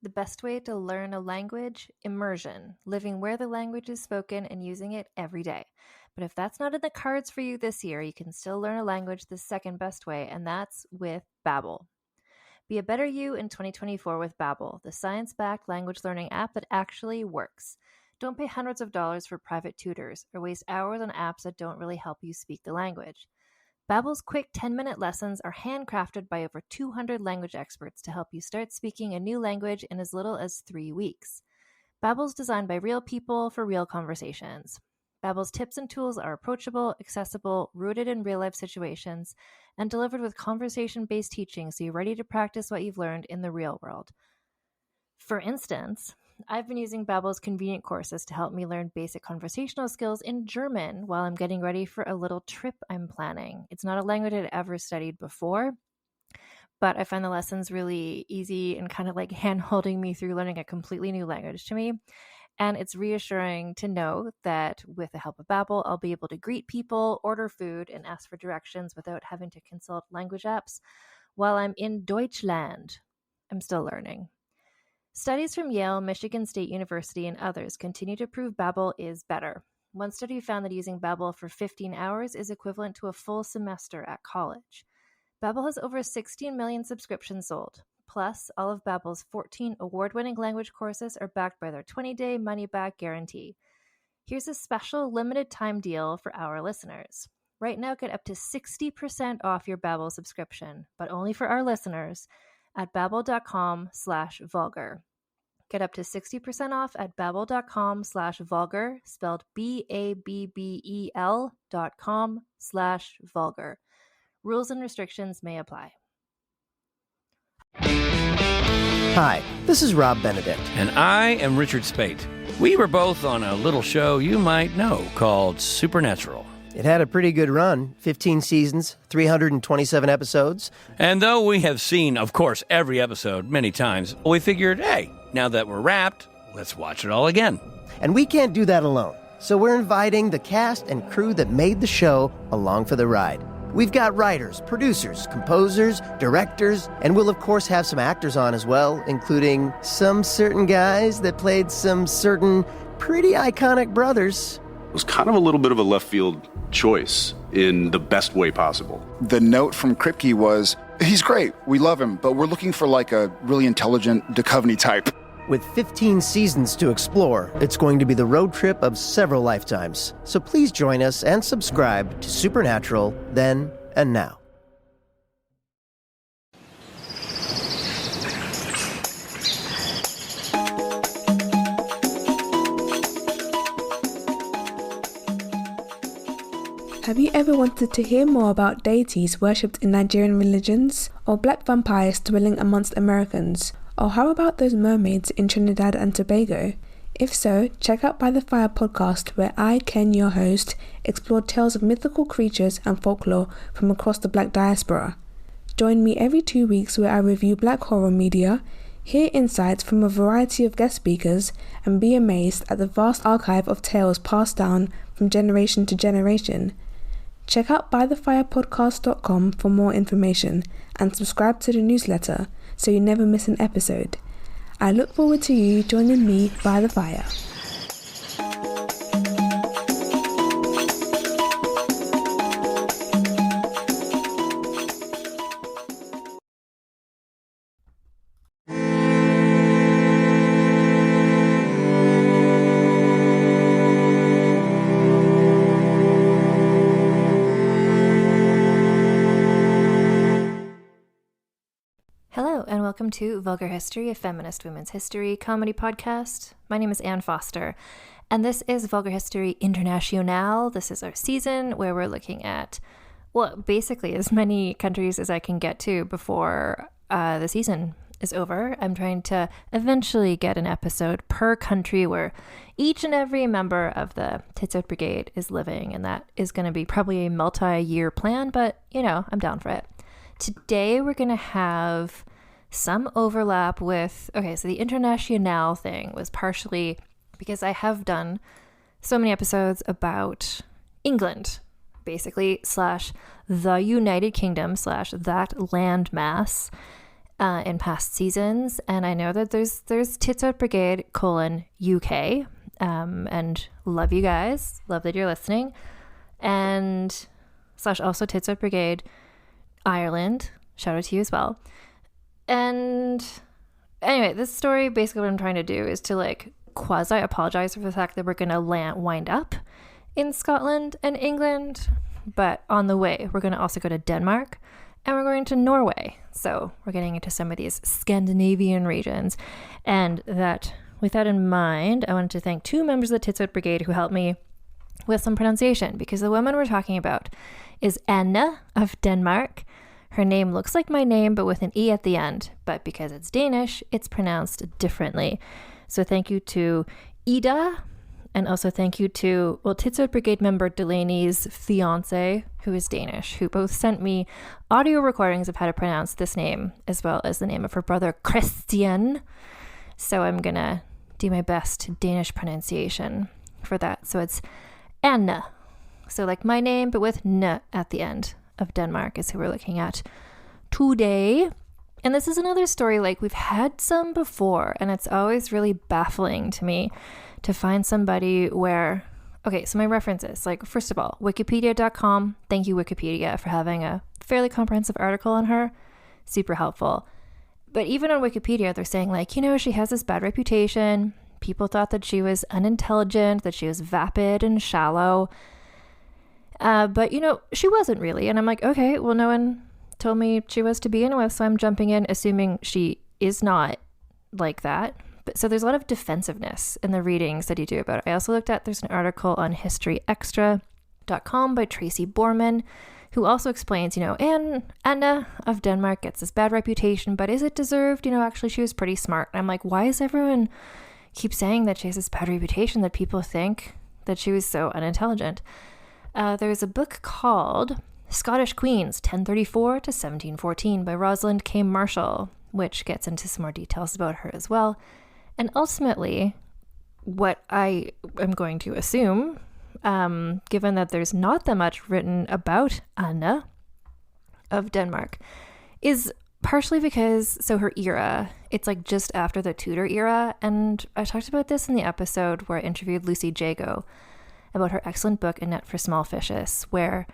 The best way to learn a language? Immersion, living where the language is spoken and using it every day. But if that's not in the cards for you this year, you can still learn a language the second best way, and that's with Babbel. Be a better you in 2024 with Babbel, the science-backed language learning app that actually works. Don't pay hundreds of dollars for private tutors or waste hours on apps that don't really help you speak the language. Babbel's quick 10-minute lessons are handcrafted by over 200 language experts to help you start speaking a new language in as little as 3 weeks. Babbel's designed by real people for real conversations. Babbel's tips and tools are approachable, accessible, rooted in real-life situations, and delivered with conversation-based teaching so you're ready to practice what you've learned in the real world. For instance, I've been using Babbel's convenient courses to help me learn basic conversational skills in German while I'm getting ready for a little trip I'm planning. It's not a language I'd ever studied before, but I find the lessons really easy and kind of like hand-holding me through learning a completely new language to me. And it's reassuring to know that with the help of Babbel, I'll be able to greet people, order food, and ask for directions without having to consult language apps while I'm in Deutschland. I'm still learning. Studies from Yale, Michigan State University, and others continue to prove Babbel is better. One study found that using Babbel for 15 hours is equivalent to a full semester at college. Babbel has over 16 million subscriptions sold. Plus, all of Babbel's 14 award-winning language courses are backed by their 20-day money-back guarantee. Here's a special limited-time deal for our listeners. Right now, get up to 60% off your Babbel subscription, but only for our listeners at babbel.com/vulgar. Get up to 60% off at babbel.com/vulgar, spelled BABBEL.com/vulgar. Rules and restrictions may apply. Hi, this is Rob Benedict. And I am Richard Spate. We were both on a little show you might know called Supernatural. It had a pretty good run, 15 seasons, 327 episodes. And though we have seen, of course, every episode many times, we figured, hey, now that we're wrapped, let's watch it all again. And we can't do that alone, so we're inviting the cast and crew that made the show along for the ride. We've got writers, producers, composers, directors, and we'll of course have some actors on as well, including some certain guys that played some certain pretty iconic brothers. It was kind of a little bit of a left field choice in the best way possible. The note from Kripke was, he's great, we love him, but we're looking for like a really intelligent Duchovny type. With 15 seasons to explore, it's going to be the road trip of several lifetimes. So please join us and subscribe to Supernatural then and now. Have you ever wanted to hear more about deities worshipped in Nigerian religions, or black vampires dwelling amongst Americans? Or how about those mermaids in Trinidad and Tobago? If so, check out By the Fire podcast, where I, Ken, your host, explore tales of mythical creatures and folklore from across the black diaspora. Join me every 2 weeks where I review black horror media, hear insights from a variety of guest speakers, and be amazed at the vast archive of tales passed down from generation to generation. Check out bythefirepodcast.com for more information and subscribe to the newsletter so you never miss an episode. I look forward to you joining me by the fire. Hello, and welcome to Vulgar History, a feminist women's history comedy podcast. My name is Anne Foster, and this is Vulgar History Internationale. This is our season where we're looking at, well, basically as many countries as I can get to before the season is over. I'm trying to eventually get an episode per country where each and every member of the Tits Out Brigade is living, and that is going to be probably a multi-year plan, but, you know, I'm down for it. Today, we're going to have some overlap with, okay, so the Internationale thing was partially because I have done so many episodes about England, basically, / the United Kingdom / that landmass. in past seasons, and I know that there's Tits Out Brigade UK, and love you guys, love that you're listening, and / also Tits Out Brigade Ireland, shout out to you as well. And anyway, this story, basically what I'm trying to do is to like quasi apologize for the fact that we're gonna wind up in Scotland and England, but on the way we're gonna also go to Denmark and we're going to Norway. So we're getting into some of these Scandinavian regions, and that with that in mind, I wanted to thank 2 members of the Tits Out Brigade who helped me with some pronunciation, because the woman we're talking about is Anna of Denmark. Her name looks like my name, but with an E at the end, but because it's Danish, it's pronounced differently. So thank you to Ida, and also thank you to, Tits Out Brigade member Delaney's fiance, who is Danish, who both sent me audio recordings of how to pronounce this name, as well as the name of her brother, Christian. So I'm gonna do my best Danish pronunciation for that. So it's Anna. So like my name, but with N at the end, of Denmark is who we're looking at today. And this is another story, like we've had some before, and it's always really baffling to me to find somebody where, okay, so my references, like first of all, wikipedia.com, thank you Wikipedia for having a fairly comprehensive article on her, super helpful. But even on Wikipedia, they're saying like, she has this bad reputation. People thought that she was unintelligent, that she was vapid and shallow. But, she wasn't really. And I'm like, okay, well, no one told me she was to begin with, so I'm jumping in assuming she is not like that. But so there's a lot of defensive-ness in the readings that you do about it. I also looked at, there's an article on historyextra.com by Tracy Borman, who also explains, Anna of Denmark gets this bad reputation, but is it deserved? Actually, she was pretty smart. And I'm like, why does everyone keep saying that she has this bad reputation, that people think that she was so unintelligent? There's a book called Scottish Queens, 1034 to 1714 by Rosalind K. Marshall, which gets into some more details about her as well. And ultimately, what I am going to assume, given that there's not that much written about Anna of Denmark, is partially because, so her era, it's like just after the Tudor era. And I talked about this in the episode where I interviewed Lucy Jago about her excellent book, A Net for Small Fishes, where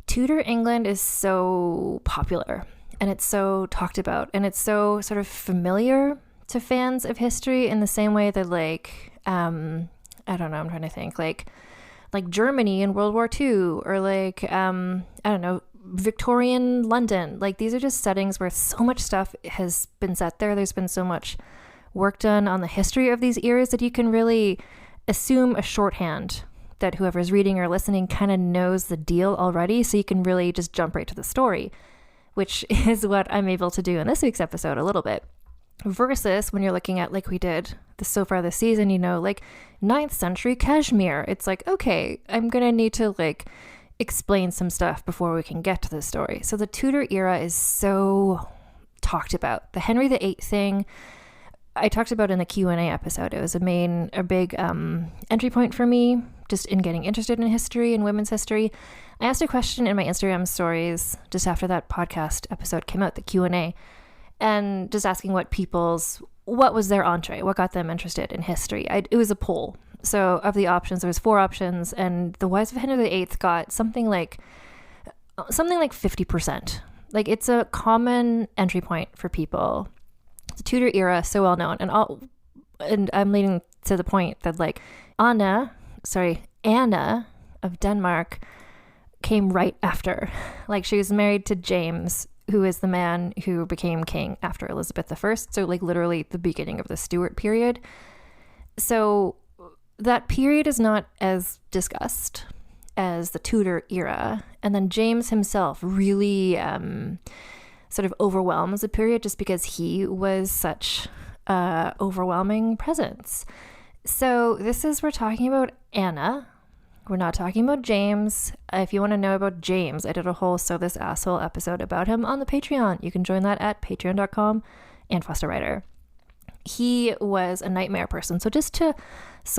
Tudor England is so popular and it's so talked about and it's so sort of familiar to fans of history in the same way that like, I don't know, I'm trying to think, like Germany in World War II, or like, I don't know, Victorian London. Like these are just settings where so much stuff has been set there. There's been so much work done on the history of these eras that you can really assume a shorthand that whoever's reading or listening kind of knows the deal already, so you can really just jump right to the story, which is what I'm able to do in this week's episode a little bit. Versus when you're looking at, like we did so far this season, like 9th century Kashmir, it's like, okay, I'm gonna need to like explain some stuff before we can get to the story. So the Tudor era is so talked about. The Henry VIII thing, I talked about in the Q&A episode. It was a big entry point for me, just in getting interested in history and women's history. I asked a question in my Instagram stories just after that podcast episode came out, the Q&A, and just asking what was their entree, what got them interested in history. It was a poll. So of the options, there was 4 options, and the Wives of Henry VIII got something like 50%. Like it's a common entry point for people. The Tudor era, so well known, and I'm leading to the point that like Anna of Denmark came right after. Like she was married to James, who is the man who became king after Elizabeth I. So like literally the beginning of the Stuart period. So that period is not as discussed as the Tudor era. And then James himself really sort of overwhelms the period just because he was such overwhelming presence. So we're talking about Anna. We're not talking about James. If you want to know about James, I did a whole So This Asshole episode about him on the Patreon. You can join that at patreon.com and Foster Writer. He was a nightmare person. So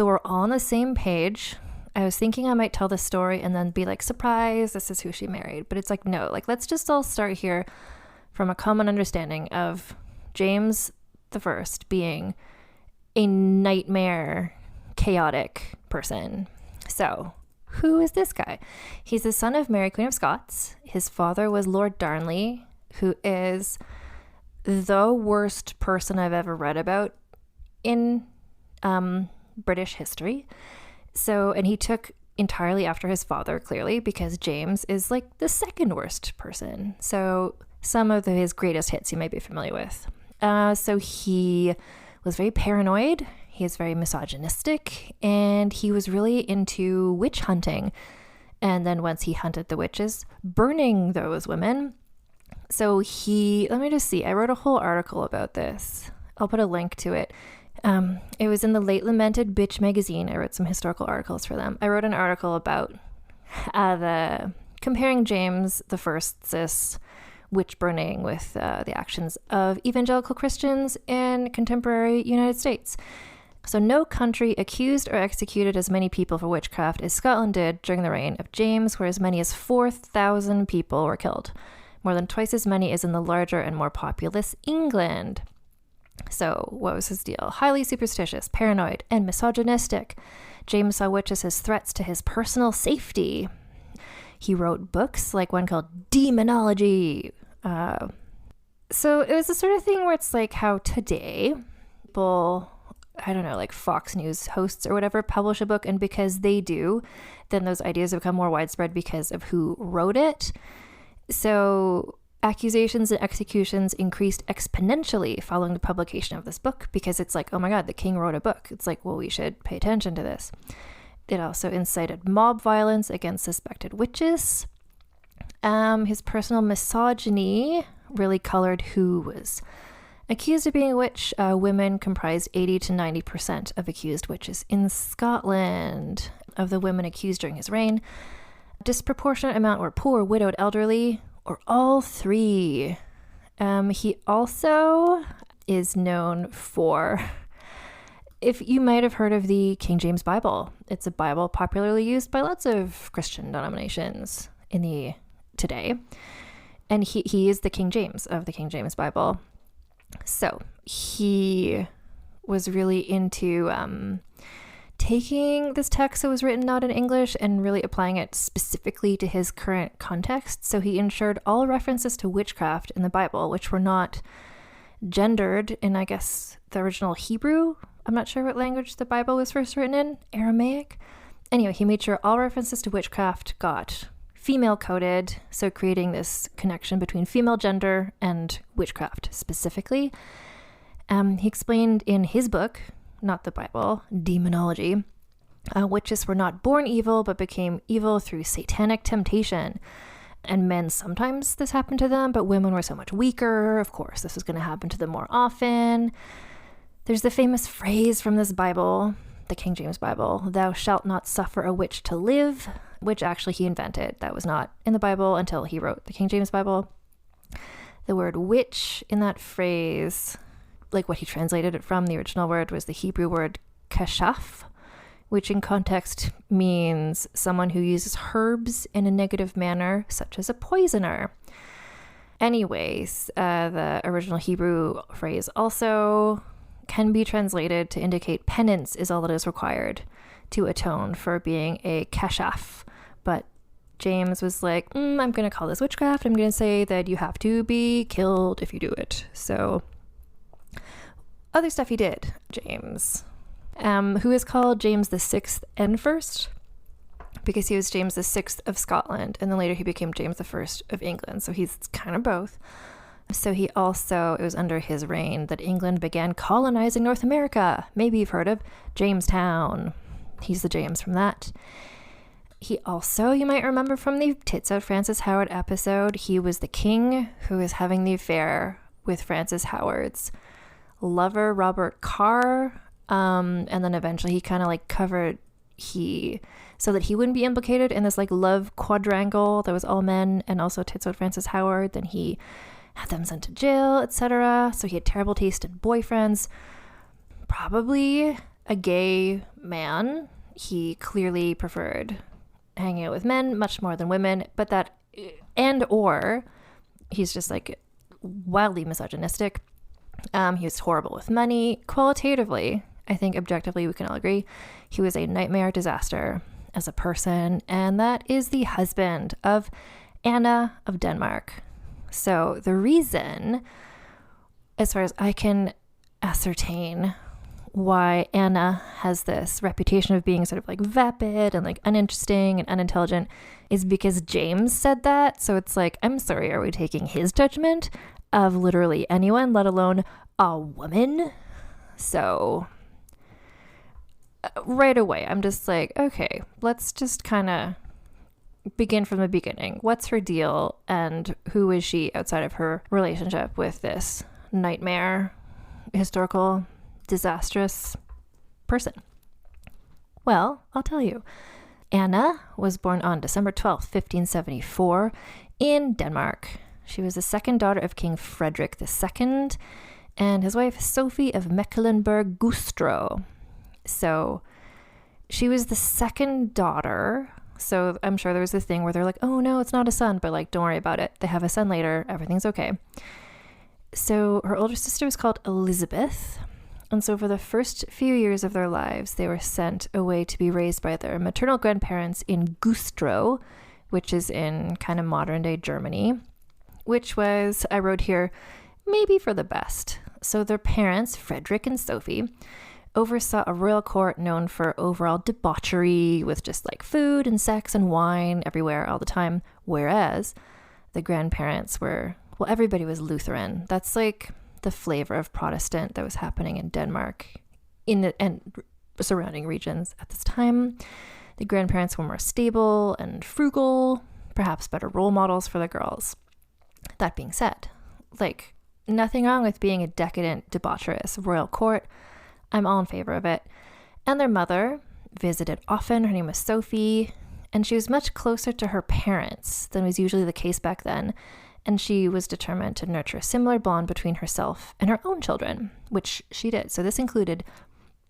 we're all on the same page. I was thinking I might tell this story and then be like, surprise, this is who she married. But it's like, no, like let's just all start here from a common understanding of James the First being a nightmare, chaotic person. So, who is this guy? He's the son of Mary, Queen of Scots. His father was Lord Darnley, who is the worst person I've ever read about in British history. So, and he took entirely after his father, clearly, because James is like the second worst person. So, some of his greatest hits you might be familiar with. So he was very paranoid. He is very misogynistic, and he was really into witch hunting. And then once he hunted the witches, burning those women. So let me just see. I wrote a whole article about this. I'll put a link to it. It was in the late lamented Bitch magazine. I wrote some historical articles for them. I wrote an article about comparing James the First's witch burning with the actions of evangelical Christians in contemporary United States. So no country accused or executed as many people for witchcraft as Scotland did during the reign of James, where as many as 4,000 people were killed, more than twice as many as in the larger and more populous England. So what was his deal? Highly superstitious, paranoid, and misogynistic. James saw witches as threats to his personal safety. He wrote books, like one called Demonology. So it was the sort of thing where it's like how today people, I don't know, like Fox News hosts or whatever, publish a book, and because they do, then those ideas become more widespread because of who wrote it. So accusations and executions increased exponentially following the publication of this book, because it's like, oh my God, the king wrote a book. It's like, well, we should pay attention to this. It also incited mob violence against suspected witches. His personal misogyny really colored who was accused of being a witch. Women comprised 80 to 90% of accused witches in Scotland. Of the women accused during his reign, a disproportionate amount were poor, widowed, elderly, or all three. He also is known for, if you might have heard of the King James Bible. It's a Bible popularly used by lots of Christian denominations today. And he is the King James of the King James Bible. So he was really into taking this text that was written out in English and really applying it specifically to his current context. So he ensured all references to witchcraft in the Bible, which were not gendered in, I guess, the original Hebrew. I'm not sure what language the Bible was first written in, Aramaic. Anyway, he made sure all references to witchcraft got female coded, so creating this connection between female gender and witchcraft specifically. He explained in his book, not the Bible, Demonology, witches were not born evil, but became evil through satanic temptation. And men, sometimes this happened to them, but women were so much weaker. Of course, this was going to happen to them more often. There's the famous phrase from this Bible, the King James Bible, "Thou shalt not suffer a witch to live," which actually he invented. That was not in the Bible until he wrote the King James Bible. The word witch in that phrase, like what he translated it from, the original word was the Hebrew word kashaf, which in context means someone who uses herbs in a negative manner, such as a poisoner. Anyways, the original Hebrew phrase also can be translated to indicate penance is all that is required to atone for being a kashaf. But James was like, I'm going to call this witchcraft. I'm going to say that you have to be killed if you do it. So other stuff he did, James, who is called James the Sixth and First, because he was James the Sixth of Scotland, and then later he became James the First of England. So he's kind of both. So it was under his reign that England began colonizing North America. Maybe you've heard of Jamestown. He's the James from that. He also, you might remember from the Tits Out Francis Howard episode, he was the king who was having the affair with Francis Howard's lover, Robert Carr. And then eventually he kind of like covered, so that he wouldn't be implicated in this like love quadrangle that was all men and also Tits Out Francis Howard. Then he had them sent to jail, etc. So he had terrible taste in boyfriends. Probably a gay man. He clearly preferred hanging out with men much more than women, but or he's just like wildly misogynistic. He was horrible with money. Qualitatively, I think objectively we can all agree, he was a nightmare disaster as a person, and that is the husband of Anna of Denmark. So the reason, as far as I can ascertain, why Anna has this reputation of being sort of like vapid and like uninteresting and unintelligent is because James said that. So it's like, I'm sorry, are we taking his judgment of literally anyone, let alone a woman? So right away, I'm just like, okay, let's just kind of begin from the beginning. What's her deal, and who is she outside of her relationship with this nightmare, historical, disastrous person? Well, I'll tell you. Anna was born on December 12th, 1574 in Denmark. She was the second daughter of King Frederick II and his wife Sophie of Mecklenburg-Güstrow. So she was the second daughter. So I'm sure there was a thing where they're like, oh no, it's not a son, but like, don't worry about it. They have a son later. Everything's okay. So her older sister was called Elizabeth. And so for the first few years of their lives, they were sent away to be raised by their maternal grandparents in Güstrow, which is in kind of modern day Germany, which was, I wrote here, maybe for the best. So their parents, Frederick and Sophie, oversaw a royal court known for overall debauchery with just like food and sex and wine everywhere all the time. Whereas the grandparents were, well, everybody was Lutheran. That's like the flavor of Protestant that was happening in Denmark and surrounding regions at this time. The grandparents were more stable and frugal, perhaps better role models for the girls. That being said, like, nothing wrong with being a decadent, debaucherous royal court. I'm all in favor of it. And their mother visited often. Her name was Sophie, and she was much closer to her parents than was usually the case back then. And she was determined to nurture a similar bond between herself and her own children, which she did. So this included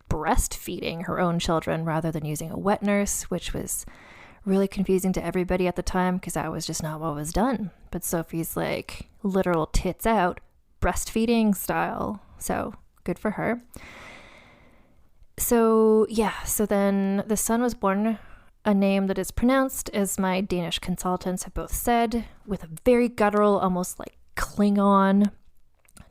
breastfeeding her own children rather than using a wet nurse, which was really confusing to everybody at the time because that was just not what was done. But Sophie's like literal tits out, breastfeeding style. So good for her. So yeah, so then the son was born a name that is pronounced, as my Danish consultants have both said, with a very guttural, almost like Klingon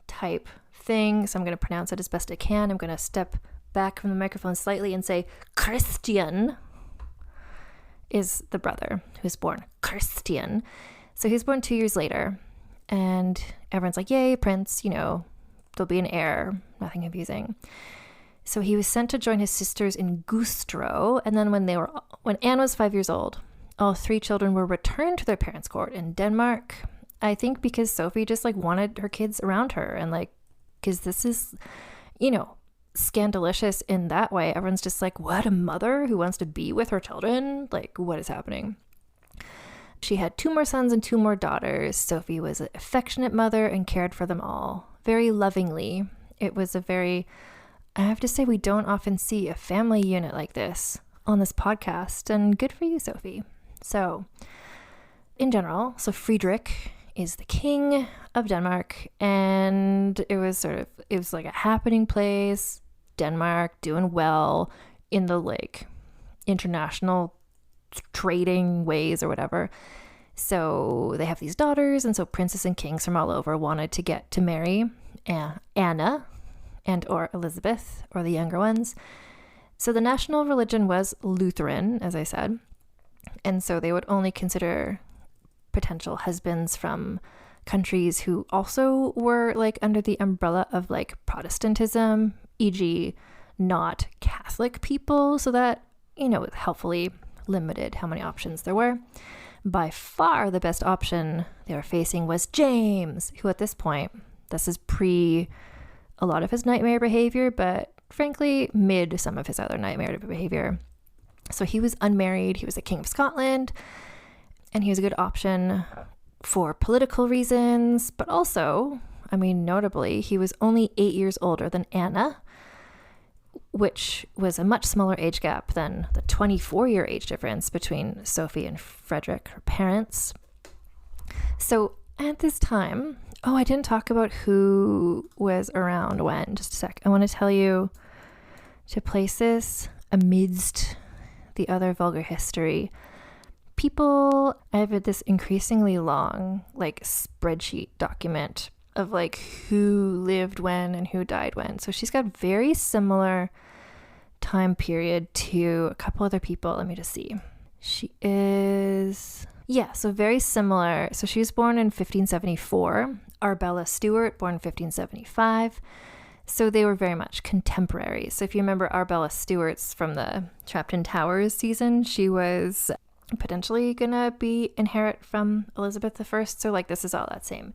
type thing. So I'm going to pronounce it as best I can. I'm going to step back from the microphone slightly and say Christian is the brother who's born. Christian. So he's born 2 years later, and everyone's like, yay, prince, you know, there'll be an heir, nothing confusing. So he was sent to join his sisters in Güstrow, and then when Anne was 5 years old, all three children were returned to their parents' court in Denmark. I think because Sophie just like wanted her kids around her, and like, because this is, you know, scandalous in that way. Everyone's just like, what, a mother who wants to be with her children? Like, what is happening? She had 2 more sons and 2 more daughters. Sophie was an affectionate mother and cared for them all very lovingly. It was a very, I have to say, we don't often see a family unit like this on this podcast, and good for you, Sophie. So in general, so Friedrich is the king of Denmark, and it was like a happening place, Denmark doing well in the like international trading ways or whatever. So they have these daughters, and so princes and kings from all over wanted to get to marry Anna and or Elizabeth, or the younger ones. So the national religion was Lutheran, as I said, and so they would only consider potential husbands from countries who also were like under the umbrella of like Protestantism, e.g. not Catholic people, so that, you know, helpfully limited how many options there were. By far the best option they were facing was James, who at this point, this is pre a lot of his nightmare behavior, but frankly mid some of his other nightmare behavior. So he was unmarried, he was a king of Scotland, and he was a good option for political reasons, but also, I mean, notably, he was only 8 years older than Anna, which was a much smaller age gap than the 24-year age difference between Sophie and Frederick, her parents. So at this time, Oh, I didn't talk about who was around when. Just a sec. I want to tell you to place this amidst the other vulgar history. I have this increasingly long, like, spreadsheet document of, like, who lived when and who died when. So she's got very similar time period to a couple other people. Let me just see. She is... Yeah, so very similar. So she was born in 1574. Arbella Stewart, born in 1575. So they were very much contemporaries. So if you remember Arbella Stewart's from the Trapped in Towers season, she was potentially gonna inherit from Elizabeth I. So like this is all that same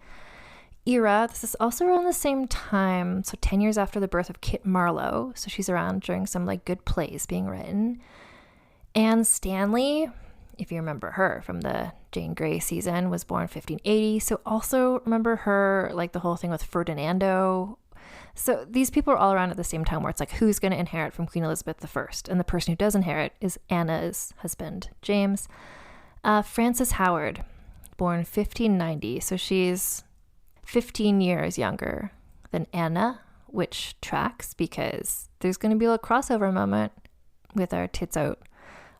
era. This is also around the same time, so 10 years after the birth of Kit Marlowe. So she's around during some like good plays being written. Anne Stanley, if you remember her from the Jane Grey season, was born 1580. So also remember her, like the whole thing with Ferdinando. So these people are all around at the same time where it's like, who's going to inherit from Queen Elizabeth I? And the person who does inherit is Anna's husband, James. Frances Howard, born 1590. So she's 15 years younger than Anna, which tracks because there's going to be a little crossover moment with our tits out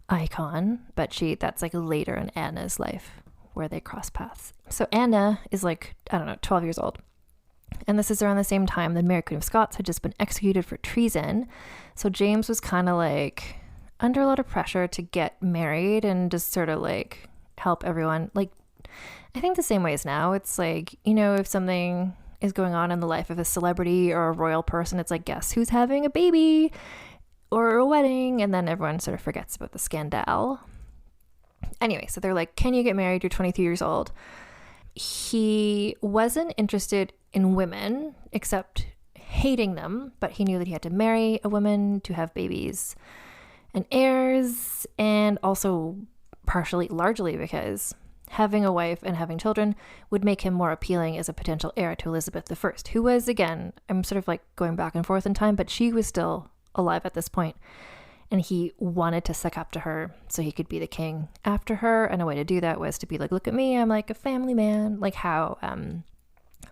icon, but that's like later in Anna's life where they cross paths. So Anna is like, I don't know, 12 years old. And this is around the same time that Mary Queen of Scots had just been executed for treason. So James was kind of like under a lot of pressure to get married and just sort of like help everyone. Like, I think the same way as now. It's like, you know, if something is going on in the life of a celebrity or a royal person, it's like, guess who's having a baby or a wedding? And then everyone sort of forgets about the scandal. Anyway, so they're like, can you get married? You're 23 years old. He wasn't interested in women, except hating them, but he knew that he had to marry a woman to have babies and heirs, and also largely because having a wife and having children would make him more appealing as a potential heir to Elizabeth I, who was, again, I'm sort of like going back and forth in time, but she was still alive at this point, and he wanted to suck up to her so he could be the king after her. And a way to do that was to be like, look at me, I'm like a family man, like how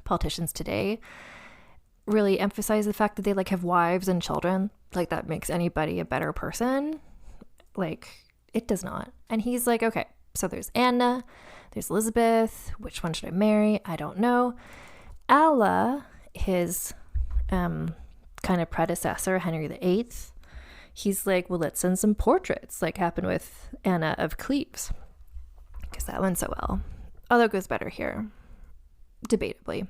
politicians today really emphasize the fact that they like have wives and children, like that makes anybody a better person. Like, it does not. And he's like, okay, so there's Anna, there's Elizabeth, which one should I marry? I don't know. Alla, his kind of predecessor, Henry VIII, he's like, well, let's send some portraits, like happened with Anna of Cleves, because that went so well. Although it goes better here, debatably.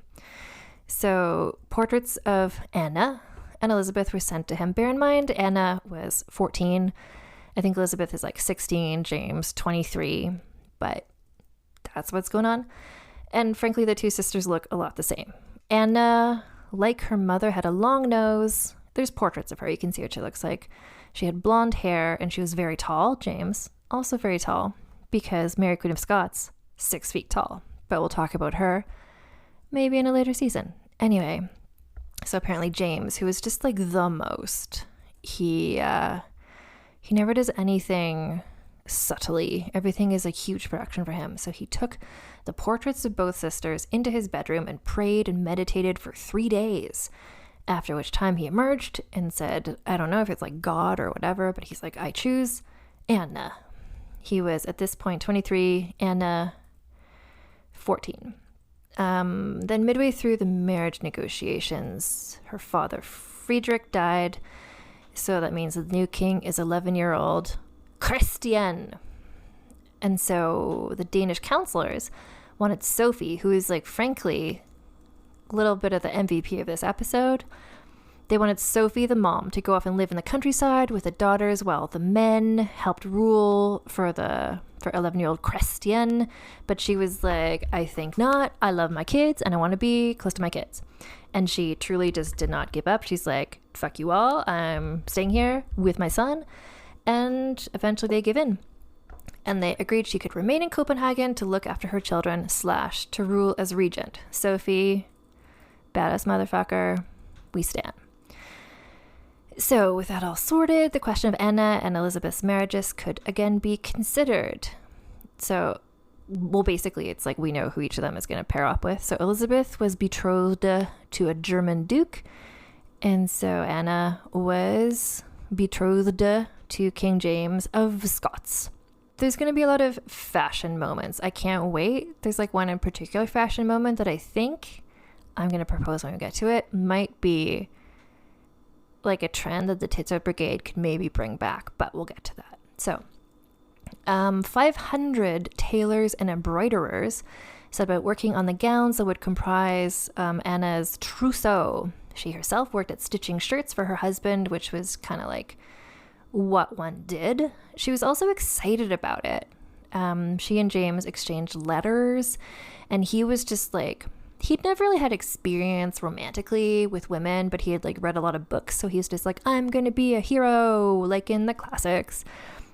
So portraits of Anna and Elizabeth were sent to him. Bear in mind, Anna was 14. I think Elizabeth is like 16, James 23, but that's what's going on. And frankly, the two sisters look a lot the same. Anna, like her mother, had a long nose. There's portraits of her. You can see what she looks like. She had blonde hair and she was very tall. James, also very tall, because Mary Queen of Scots, 6 feet tall. But we'll talk about her maybe in a later season. Anyway, so apparently James, who is just like the most, he never does anything subtly. Everything is a huge production for him. So he took the portraits of both sisters into his bedroom and prayed and meditated for 3 days. After which time he emerged and said, I don't know if it's like God or whatever, but he's like, I choose Anna. He was at this point 23, Anna 14. Then midway through the marriage negotiations, her father Friedrich died. So that means the new king is 11-year-old Christian. And so the Danish counselors wanted Sophie, who is like, frankly, a little bit of the MVP of this episode. They wanted Sophie, the mom, to go off and live in the countryside with a daughter as well. The men helped rule for 11-year-old Christian, but she was like, I think not. I love my kids and I want to be close to my kids. And she truly just did not give up. She's like, fuck you all. I'm staying here with my son. And eventually they give in. And they agreed she could remain in Copenhagen to look after her children / to rule as regent. Sophie, badass motherfucker, we stand. So with that all sorted, the question of Anna and Elizabeth's marriages could again be considered. So well, basically, it's like we know who each of them is going to pair up with. So Elizabeth was betrothed to a German duke, and so Anna was betrothed to King James of Scots. There's going to be a lot of fashion moments. I can't wait. There's like one in particular fashion moment that I think I'm going to propose when we get to it might be like a trend that the Tits-Out Brigade could maybe bring back, but we'll get to that. So 500 tailors and embroiderers set about working on the gowns that would comprise Anna's trousseau. She herself worked at stitching shirts for her husband, which was kind of like what one did. She was also excited about it. She and James exchanged letters, and he was just like, he'd never really had experience romantically with women, but he had like read a lot of books, so he's just like, I'm gonna be a hero like in the classics.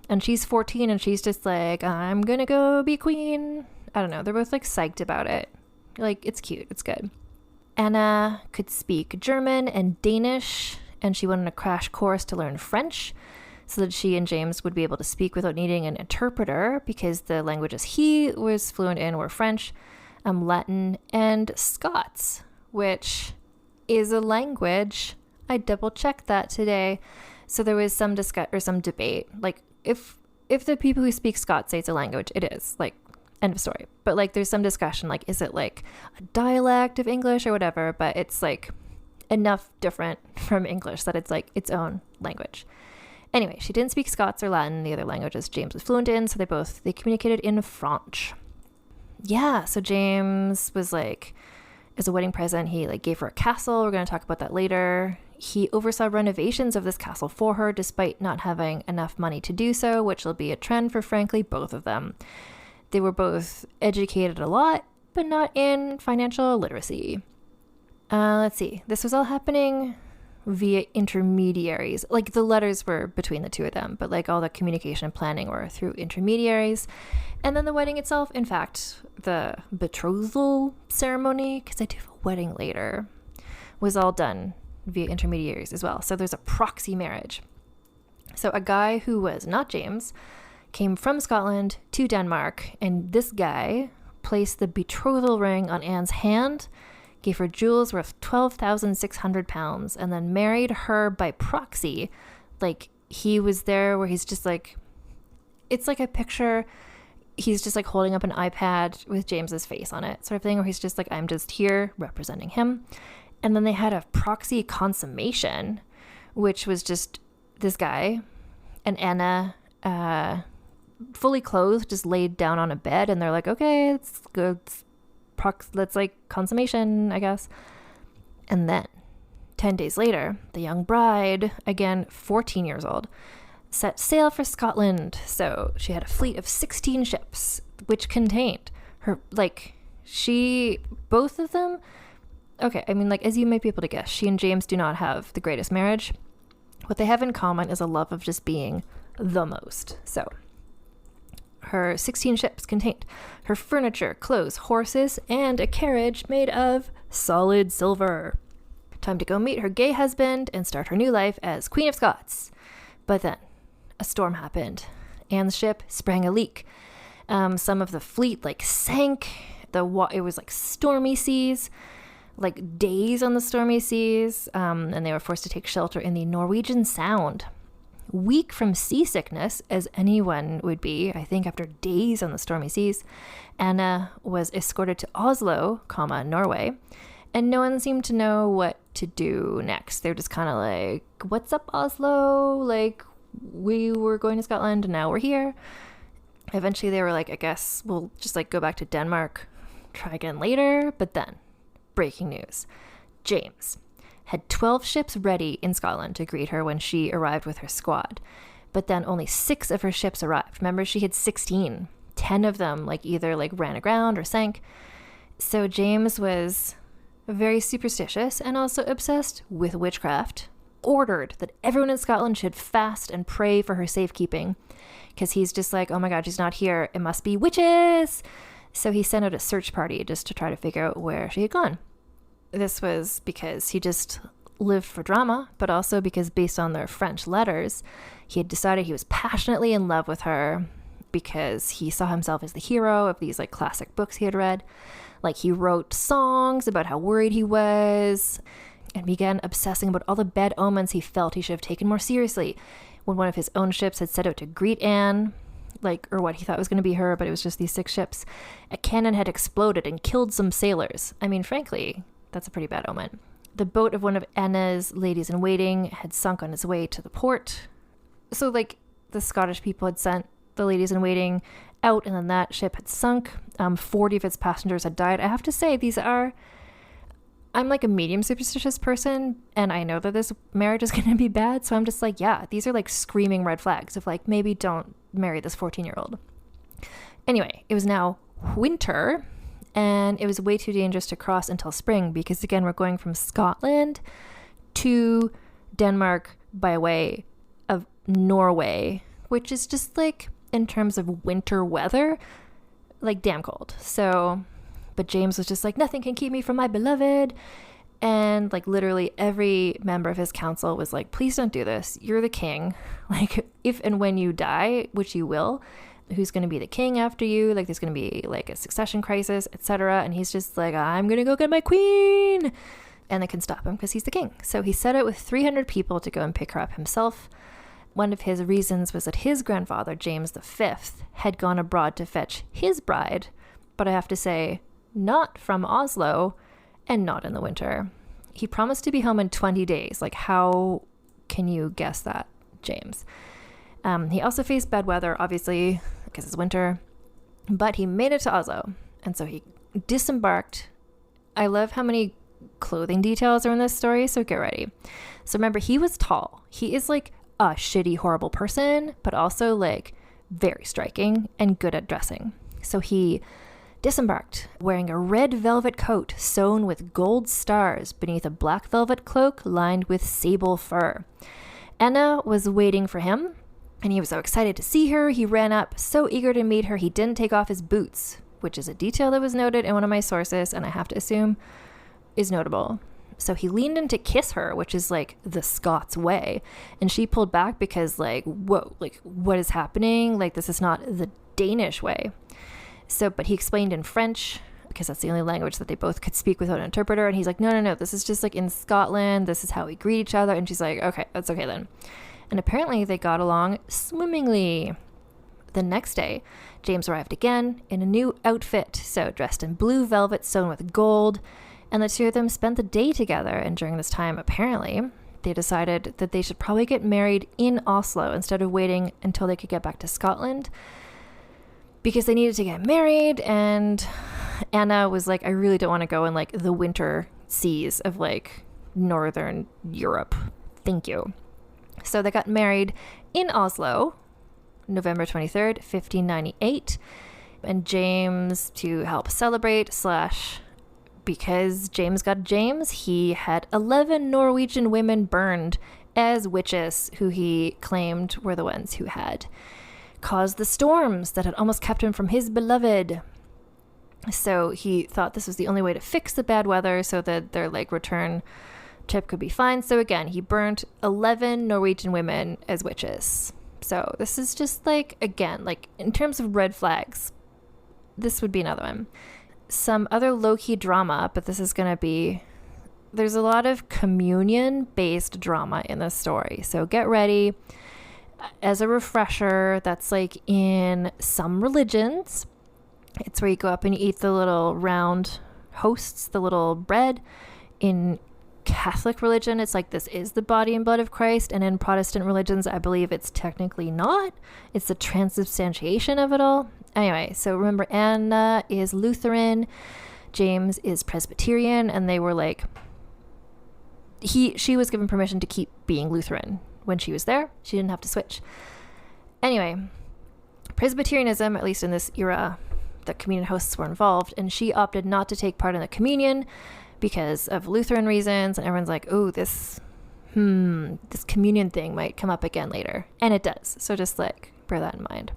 And she's 14 and she's just like, I'm gonna go be queen. I don't know, they're both like psyched about it. Like, it's cute, it's good. Anna could speak German and Danish, and she went on a crash course to learn French so that she and James would be able to speak without needing an interpreter, because the languages he was fluent in were French, Latin, and Scots, which is a language. I double checked that today. So there was some debate. Like, if the people who speak Scots say it's a language, it is. Like, end of story. But like, there's some discussion. Like, is it like a dialect of English or whatever? But it's like enough different from English that it's like its own language. Anyway, she didn't speak Scots or Latin, the other languages James was fluent in. So they communicated in French. Yeah, so James was like, as a wedding present, he like gave her a castle. We're going to talk about that later. He oversaw renovations of this castle for her, despite not having enough money to do so, which will be a trend for, frankly, both of them. They were both educated a lot, but not in financial literacy. Let's see. This was all happening via intermediaries. Like, the letters were between the two of them, but like all the communication and planning were through intermediaries. And then the wedding itself, in fact, the betrothal ceremony, because I do have a wedding later, was all done via intermediaries as well. So there's a proxy marriage. So a guy who was not James came from Scotland to Denmark, and this guy placed the betrothal ring on Anne's hand, gave her jewels worth £12,600, and then married her by proxy. Like, he was there where he's just like, it's like a picture, he's just like holding up an iPad with James's face on it, sort of thing, where he's just like, I'm just here representing him. And then they had a proxy consummation, which was just this guy and Anna, fully clothed, just laid down on a bed, and they're like, okay, it's good. Let's like consummation, I guess. And then 10 days later, the young bride, again 14 years old, set sail for Scotland. So she had a fleet of 16 ships, which contained her, like, both of them, okay, I mean, like, as you might be able to guess, she and James do not have the greatest marriage. What they have in common is a love of just being the most. So her 16 ships contained her furniture, clothes, horses, and a carriage made of solid silver. Time to go meet her gay husband and start her new life as Queen of Scots. But then a storm happened. Anne's ship sprang a leak. Some of the fleet like sank. It was like stormy seas, like days on the stormy seas, and they were forced to take shelter in the Norwegian Sound. Weak from seasickness, as anyone would be, I think, after days on the stormy seas, Anna was escorted to Oslo, Norway, and no one seemed to know what to do next. They were just kind of like, what's up, Oslo? Like, we were going to Scotland and now we're here. Eventually they were like, I guess we'll just like go back to Denmark, try again later. But then, breaking news, James had 12 ships ready in Scotland to greet her when she arrived with her squad. But then only 6 of her ships arrived. Remember, she had 16. 10 of them like either like ran aground or sank. So James was very superstitious and also obsessed with witchcraft. Ordered that everyone in Scotland should fast and pray for her safekeeping, because he's just like, oh my God, she's not here. It must be witches. So he sent out a search party just to try to figure out where she had gone. This was because he just lived for drama, but also because based on their French letters, he had decided he was passionately in love with her. because he saw himself as the hero of these like classic books he had read. Like he wrote songs about how worried he was and began obsessing about all the bad omens he felt he should have taken more seriously. When one of his own ships had set out to greet Anne, or what he thought was going to be her, but it was just these 6 ships, a cannon had exploded and killed some sailors. I mean, frankly, that's a pretty bad omen. The boat of one of Anna's ladies-in-waiting had sunk on its way to the port. So, like, the Scottish people had sent the ladies-in-waiting out, and then that ship had sunk. 40 of its passengers had died. I have to say, I'm like a medium superstitious person, and I know that this marriage is going to be bad, so I'm just like, yeah, these are like screaming red flags of like, maybe don't marry this 14-year-old. Anyway, it was now winter, and it was way too dangerous to cross until spring because, again, we're going from Scotland to Denmark by way of Norway, which is just like, in terms of winter weather, like damn cold. So, but James was just like, nothing can keep me from my beloved. And like literally every member of his council was like, please don't do this. You're the king. Like if and when you die, which you will, who's going to be the king after you? Like there's going to be like a succession crisis, etc. And he's just like, I'm going to go get my queen. And they can stop him because he's the king. So he set out with 300 people to go and pick her up himself. One of his reasons was that his grandfather, James V, had gone abroad to fetch his bride. But I have to say, not from Oslo, and not in the winter. He promised to be home in 20 days. Like, how can you guess that, James? He also faced bad weather, obviously, because it's winter, but he made it to Oslo. And so he disembarked. I love how many clothing details are in this story, so get ready. So remember, he was tall. He is like a shitty, horrible person, but also like very striking and good at dressing. So he disembarked wearing a red velvet coat sewn with gold stars beneath a black velvet cloak lined with sable fur. Anna was waiting for him, and he was so excited to see her. He ran up, so eager to meet her, he didn't take off his boots, which is a detail that was noted in one of my sources, and I have to assume is notable. So he leaned in to kiss her, which is like the Scots way, and she pulled back because like, whoa, like what is happening? Like this is not the Danish way. So, but he explained in French because that's the only language that they both could speak without an interpreter. And he's like, no, this is just like in Scotland. This is how we greet each other. And she's like, okay, that's okay then. And apparently they got along swimmingly. The next day, James arrived again in a new outfit. So dressed in blue velvet sewn with gold. And the two of them spent the day together. And during this time, apparently, they decided that they should probably get married in Oslo instead of waiting until they could get back to Scotland, because they needed to get married. And Anna was like, I really don't want to go in like the winter seas of like Northern Europe. Thank you. So they got married in Oslo, November 23rd, 1598. And James, to help celebrate / because James got James, he had 11 Norwegian women burned as witches, who he claimed were the ones who had caused the storms that had almost kept him from his beloved. So he thought this was the only way to fix the bad weather so that their like return trip could be fine. So again, he burnt 11 Norwegian women as witches. So this is just like, again, like in terms of red flags, this would be another one. Some other low-key drama, but this is going to be, there's a lot of communion-based drama in this story. So get ready. As a refresher, that's like in some religions, it's where you go up and you eat the little round hosts, the little bread. In Catholic religion, it's like this is the body and blood of Christ. And in Protestant religions, I believe it's technically not. It's the transubstantiation of it all. Anyway, so remember, Anna is Lutheran, James is Presbyterian, and they were like, she was given permission to keep being Lutheran. When she was there, she didn't have to switch. Anyway, Presbyterianism, at least in this era, the communion hosts were involved, and she opted not to take part in the communion because of Lutheran reasons. And everyone's like, oh, this communion thing might come up again later. And it does. So just like bear that in mind.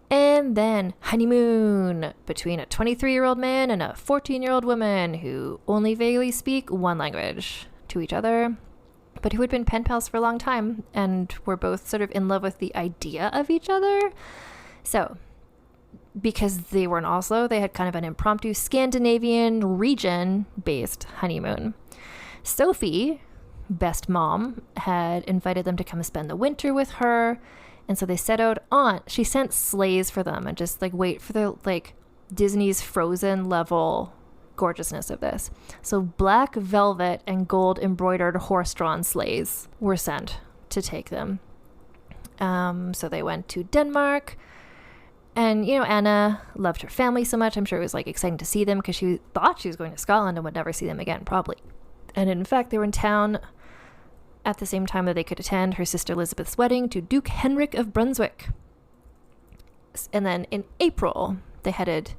And then honeymoon between a 23-year-old man and a 14-year-old woman who only vaguely speak one language to each other, but who had been pen pals for a long time and were both sort of in love with the idea of each other. So, because they were in Oslo, they had kind of an impromptu Scandinavian region-based honeymoon. Sophie, best mom, had invited them to come spend the winter with her. And so they set out on, she sent sleighs for them and just like wait for the like Disney's Frozen level gorgeousness of this. So black velvet and gold embroidered horse-drawn sleighs were sent to take them. So they went to Denmark. And, you know, Anna loved her family so much. I'm sure it was like exciting to see them because she thought she was going to Scotland and would never see them again, probably. And in fact, they were in town at the same time that they could attend her sister Elizabeth's wedding to Duke Henrik of Brunswick. And then in April, they headed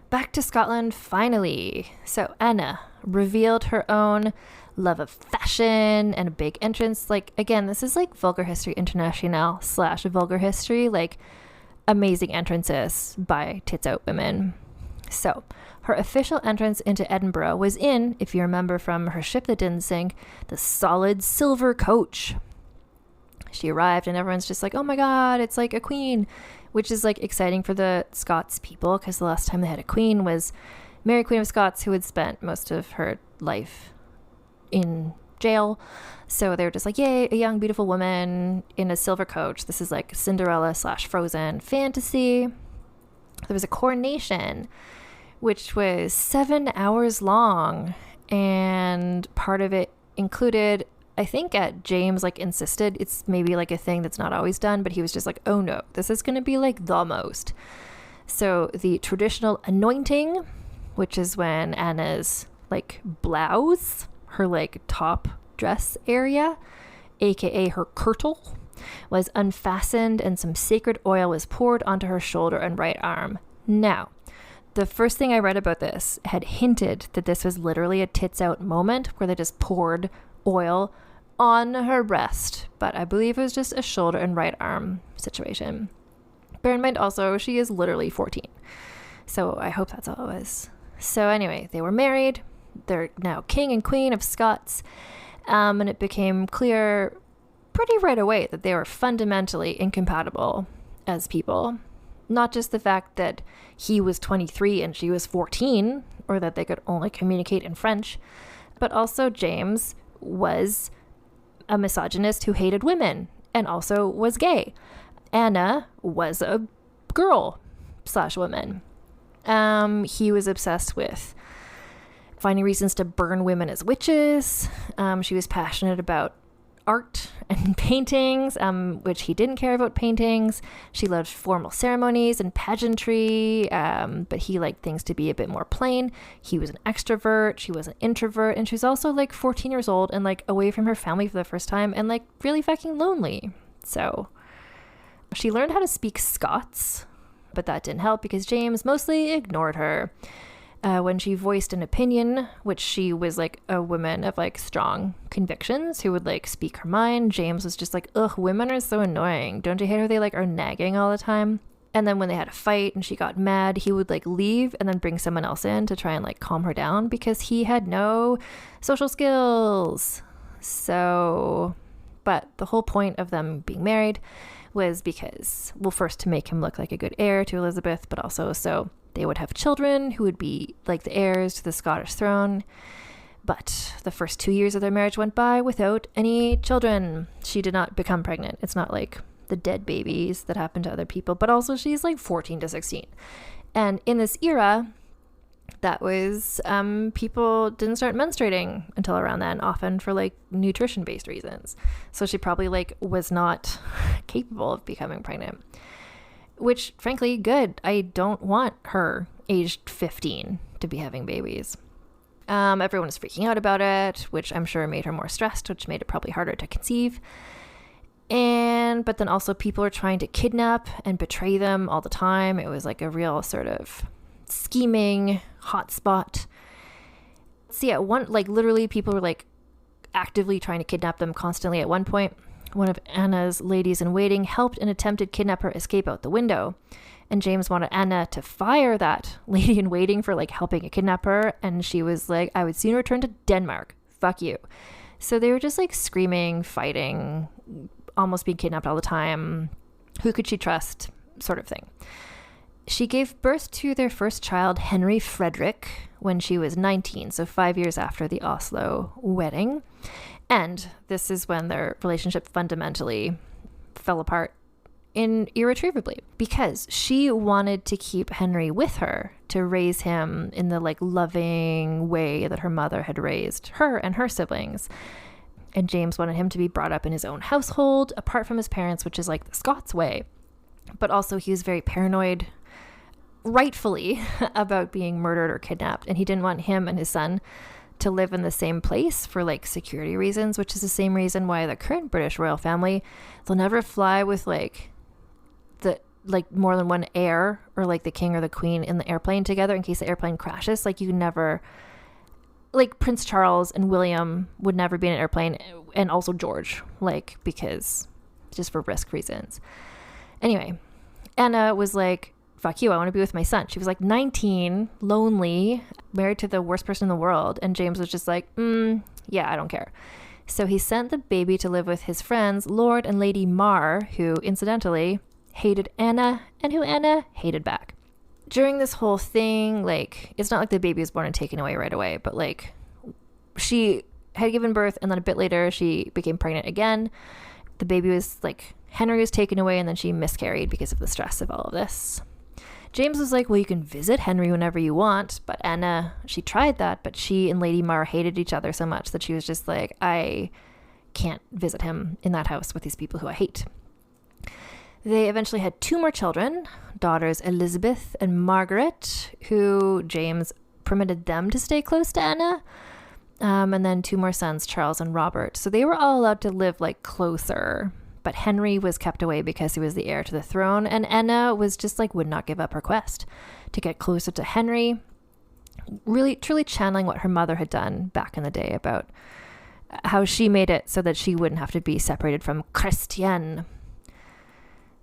back to Scotland finally. So Anna revealed her own love of fashion and a big entrance. Like, again, this is like Vulgar History International / Vulgar History, like amazing entrances by tits out women. So her official entrance into Edinburgh was in, if you remember from her ship that didn't sink, the solid silver coach. She arrived and everyone's just like, oh my God, it's like a queen, which is like exciting for the Scots people because the last time they had a queen was Mary Queen of Scots, who had spent most of her life in jail. So they were just like, yay, a young, beautiful woman in a silver coach. This is like Cinderella / Frozen fantasy. There was a coronation, which was 7 hours long. And part of it included, I think James like insisted, it's maybe like a thing that's not always done, but he was just like, oh no, this is going to be like the most. So the traditional anointing, which is when Anna's like blouse, her like top dress area, aka her kirtle, was unfastened and some sacred oil was poured onto her shoulder and right arm. Now, the first thing I read about this had hinted that this was literally a tits out moment where they just poured oil on her breast, but I believe it was just a shoulder and right arm situation. Bear in mind also, she is literally 14. So I hope that's all it was. So anyway, they were married. They're now king and queen of Scots. And it became clear pretty right away that they were fundamentally incompatible as people. Not just the fact that he was 23 and she was 14, or that they could only communicate in French, but also James was a misogynist who hated women and also was gay. Anna was a girl / woman. He was obsessed with finding reasons to burn women as witches. She was passionate about art and paintings, which he didn't care about paintings. She loved formal ceremonies and pageantry, but he liked things to be a bit more plain. He was an extrovert. She was an introvert. And she was also like 14 years old and like away from her family for the first time and like really fucking lonely. So she learned how to speak Scots, but that didn't help because James mostly ignored her. When she voiced an opinion, which she was like a woman of like strong convictions who would like speak her mind, James was just like, ugh, women are so annoying. Don't you hate how they like are nagging all the time? And then when they had a fight and she got mad, he would like leave and then bring someone else in to try and like calm her down because he had no social skills. So, but the whole point of them being married was because, well, first to make him look like a good heir to Elizabeth, but also so they would have children who would be like the heirs to the Scottish throne. But the first 2 years of their marriage went by without any children. She did not become pregnant. It's not like the dead babies that happen to other people, but also she's like 14 to 16. And in this era, that was, people didn't start menstruating until around then, often for like nutrition-based reasons. So she probably like was not capable of becoming pregnant. Which, frankly, good. I don't want her aged 15 to be having babies. Everyone was freaking out about it, which I'm sure made her more stressed, which made it probably harder to conceive. But then also people were trying to kidnap and betray them all the time. It was like a real sort of scheming hotspot. So yeah, literally people were like actively trying to kidnap them constantly at one point. One of Anna's ladies in waiting helped an attempted kidnapper escape out the window. And James wanted Anna to fire that lady in waiting for like helping a kidnapper. And she was like, I would sooner return to Denmark. Fuck you. So they were just like screaming, fighting, almost being kidnapped all the time. Who could she trust? sort of thing. She gave birth to their first child, Henry Frederick, when she was 19, so 5 years after the Oslo wedding. And this is when their relationship fundamentally fell apart irretrievably, because she wanted to keep Henry with her to raise him in the like loving way that her mother had raised her and her siblings. And James wanted him to be brought up in his own household, apart from his parents, which is like the Scots way. But also he was very paranoid, rightfully, about being murdered or kidnapped. And he didn't want him and his son to live in the same place for like security reasons, which is the same reason why the current British royal family, they'll never fly with like more than one heir or like the king or the queen in the airplane together in case the airplane crashes. Like you never, like Prince Charles and William would never be in an airplane, and also George, like, because just for risk reasons. Anyway, Anna was like, fuck you, I want to be with my son. She was like 19, lonely, married to the worst person in the world. And James was just like, yeah, I don't care. So he sent the baby to live with his friends, Lord and Lady Mar, who incidentally hated Anna and who Anna hated back. During this whole thing, like, it's not like the baby was born and taken away right away, but like she had given birth and then a bit later she became pregnant again. The baby was like, Henry was taken away and then she miscarried because of the stress of all of this. James was like, well, you can visit Henry whenever you want. But Anna, she tried that, but she and Lady Mar hated each other so much that she was just like, I can't visit him in that house with these people who I hate. They eventually had 2 more children, daughters Elizabeth and Margaret, who James permitted them to stay close to Anna. And then 2 more sons, Charles and Robert. So they were all allowed to live like closer. But Henry was kept away because he was the heir to the throne. And Anna was just like, would not give up her quest to get closer to Henry. Really, truly channeling what her mother had done back in the day about how she made it so that she wouldn't have to be separated from Christian.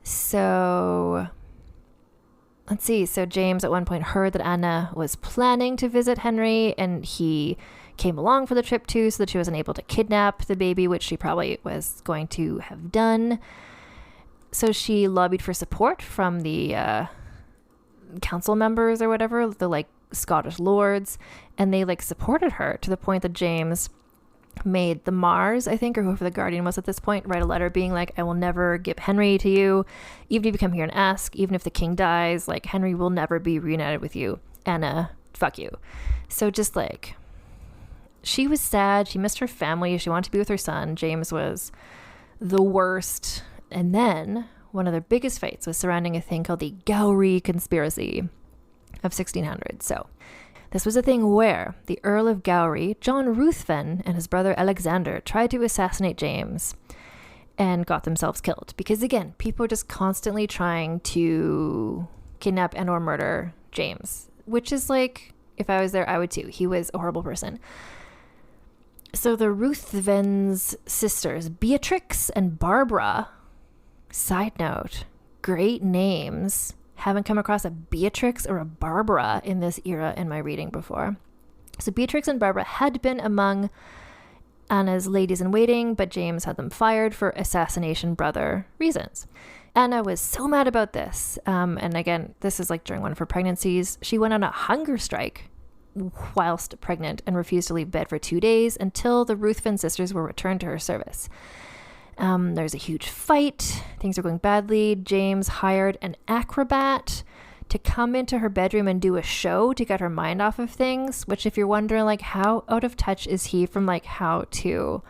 So let's see. So James at one point heard that Anna was planning to visit Henry, and he came along for the trip too, so that she wasn't able to kidnap the baby, which she probably was going to have done. So she lobbied for support from the council members or whatever, the like Scottish lords, and they like supported her to the point that James made the Mars, I think, or whoever the Guardian was at this point, write a letter being like, I will never give Henry to you, even if you come here and ask, even if the king dies, like Henry will never be reunited with you. Anna, fuck you. So just like, she was sad, she missed her family, she wanted to be with her son. James was the worst. And then one of their biggest fights was surrounding a thing called the Gowrie conspiracy of 1600. So this was a thing where the Earl of Gowrie, John Ruthven, and his brother Alexander tried to assassinate James and got themselves killed. Because again, people are just constantly trying to kidnap and or murder James, which is like, if I was there, I would too. He was a horrible person. So the Ruthven's sisters, Beatrix and Barbara, side note, great names. Haven't come across a Beatrix or a Barbara in this era in my reading before. So Beatrix and Barbara had been among Anna's ladies in waiting, but James had them fired for assassination brother reasons. Anna was so mad about this. And again, this is like during one of her pregnancies. She went on a hunger strike whilst pregnant and refused to leave bed for 2 days until the Ruthven sisters were returned to her service. There's a huge fight. Things are going badly. James hired an acrobat to come into her bedroom and do a show to get her mind off of things, which if you're wondering like how out of touch is he from like how to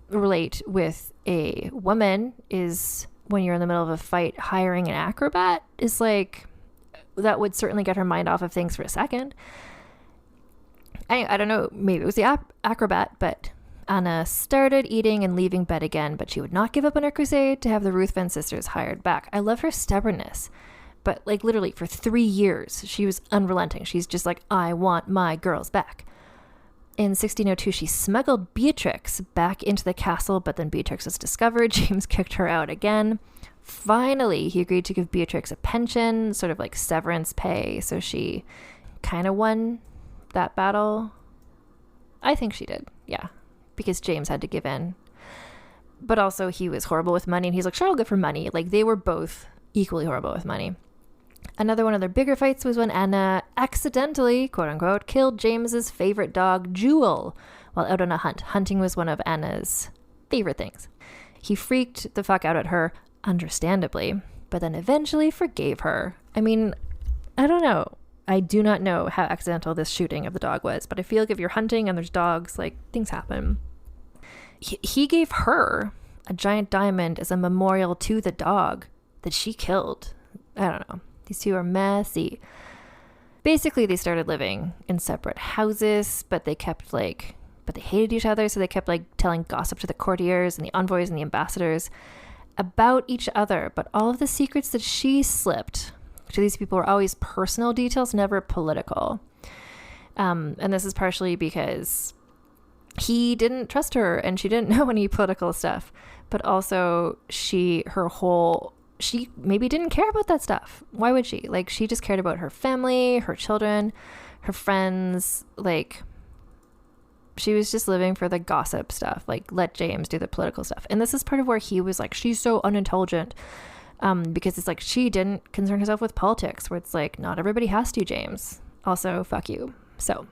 relate with a woman is when you're in the middle of a fight, hiring an acrobat is like, that would certainly get her mind off of things for a second. I don't know, maybe it was the acrobat, but Anna started eating and leaving bed again, but she would not give up on her crusade to have the Ruthven sisters hired back. I love her stubbornness, but like literally for 3 years, she was unrelenting. She's just like, I want my girls back. In 1602, she smuggled Beatrix back into the castle, but then Beatrix was discovered. James kicked her out again. Finally, he agreed to give Beatrix a pension, sort of like severance pay, so she kind of won that battle. I think she did, yeah, because James had to give in. But also he was horrible with money, and he's like, sure, I'll give her money. Like they were both equally horrible with money. Another one of their bigger fights was when Anna accidentally, quote unquote, killed James's favorite dog, Jewel, while out on a hunt. Hunting was one of Anna's favorite things. He freaked the fuck out at her, understandably, but then eventually forgave her. I mean, I don't know. I do not know how accidental this shooting of the dog was, but I feel like if you're hunting and there's dogs, like, things happen. He gave her a giant diamond as a memorial to the dog that she killed. I don't know. These two are messy. Basically, they started living in separate houses, but they hated each other, so they kept like telling gossip to the courtiers and the envoys and the ambassadors about each other. But all of the secrets that she slipped to these people were always personal details, never political. And this is partially because he didn't trust her and she didn't know any political stuff. But also she maybe didn't care about that stuff. Why would she? Like, she just cared about her family, her children, her friends. Like, she was just living for the gossip stuff. Like, let James do the political stuff. And this is part of where he was like, she's so unintelligent. Because it's like, she didn't concern herself with politics, where it's like, not everybody has to, James. Also, fuck you. So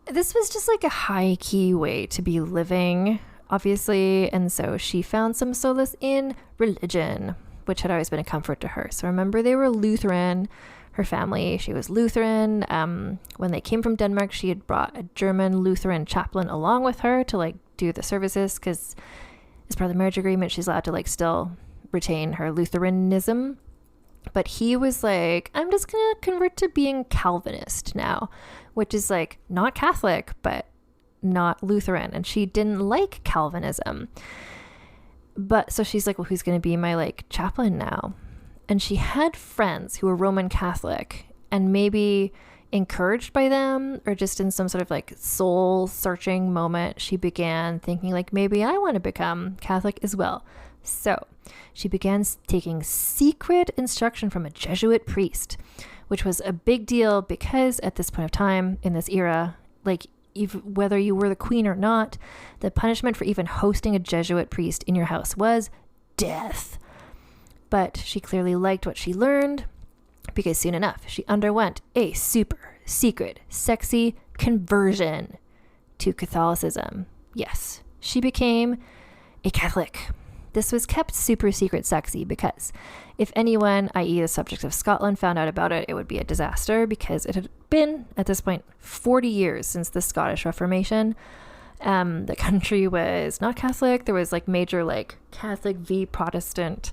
this was just like a high key way to be living, obviously. And so she found some solace in religion, which had always been a comfort to her. So remember, they were Lutheran, her family. She was Lutheran. When they came from Denmark, she had brought a German Lutheran chaplain along with her to like do the services, because as part of the marriage agreement, she's allowed to like still retain her Lutheranism. But he was like, I'm just gonna convert to being Calvinist now, which is like not Catholic, but not Lutheran. And she didn't like Calvinism. But so she's like, well, who's going to be my like chaplain now? And she had friends who were Roman Catholic, and maybe encouraged by them, or just in some sort of like soul searching moment, she began thinking like, maybe I want to become Catholic as well. So she began taking secret instruction from a Jesuit priest, which was a big deal because at this point of time in this era, like, whether you were the queen or not, the punishment for even hosting a Jesuit priest in your house was death. But she clearly liked what she learned, because soon enough she underwent a super secret, sexy conversion to Catholicism. Yes, she became a Catholic. This was kept super secret sexy because if anyone, i.e. the subjects of Scotland, found out about it, it would be a disaster, because it had been, at this point, 40 years since the Scottish Reformation. The country was not Catholic. There was like major like Catholic v Protestant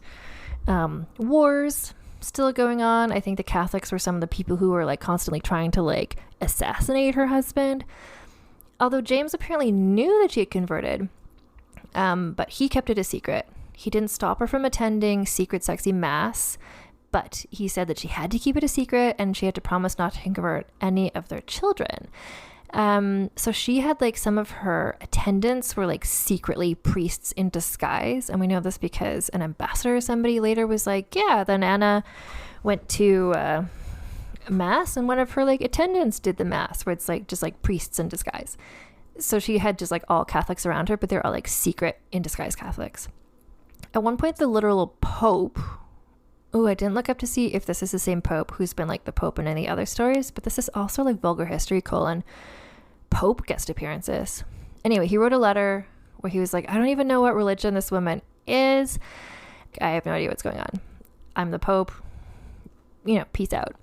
wars still going on. I think the Catholics were some of the people who were like constantly trying to like assassinate her husband. Although James apparently knew that she had converted, but he kept it a secret. He didn't stop her from attending secret sexy mass, but he said that she had to keep it a secret and she had to promise not to convert any of their children. So she had like some of her attendants were like secretly priests in disguise. And we know this because an ambassador or somebody later was like, yeah, then Anna went to mass and one of her like attendants did the mass, where it's like just like priests in disguise. So she had just like all Catholics around her, but they're all like secret in disguise Catholics. At one point, the literal Pope, I didn't look up to see if this is the same Pope who's been like the Pope in any other stories, but this is also like vulgar history, Pope guest appearances. Anyway, he wrote a letter where he was like, I don't even know what religion this woman is. I have no idea what's going on. I'm the Pope. Peace out.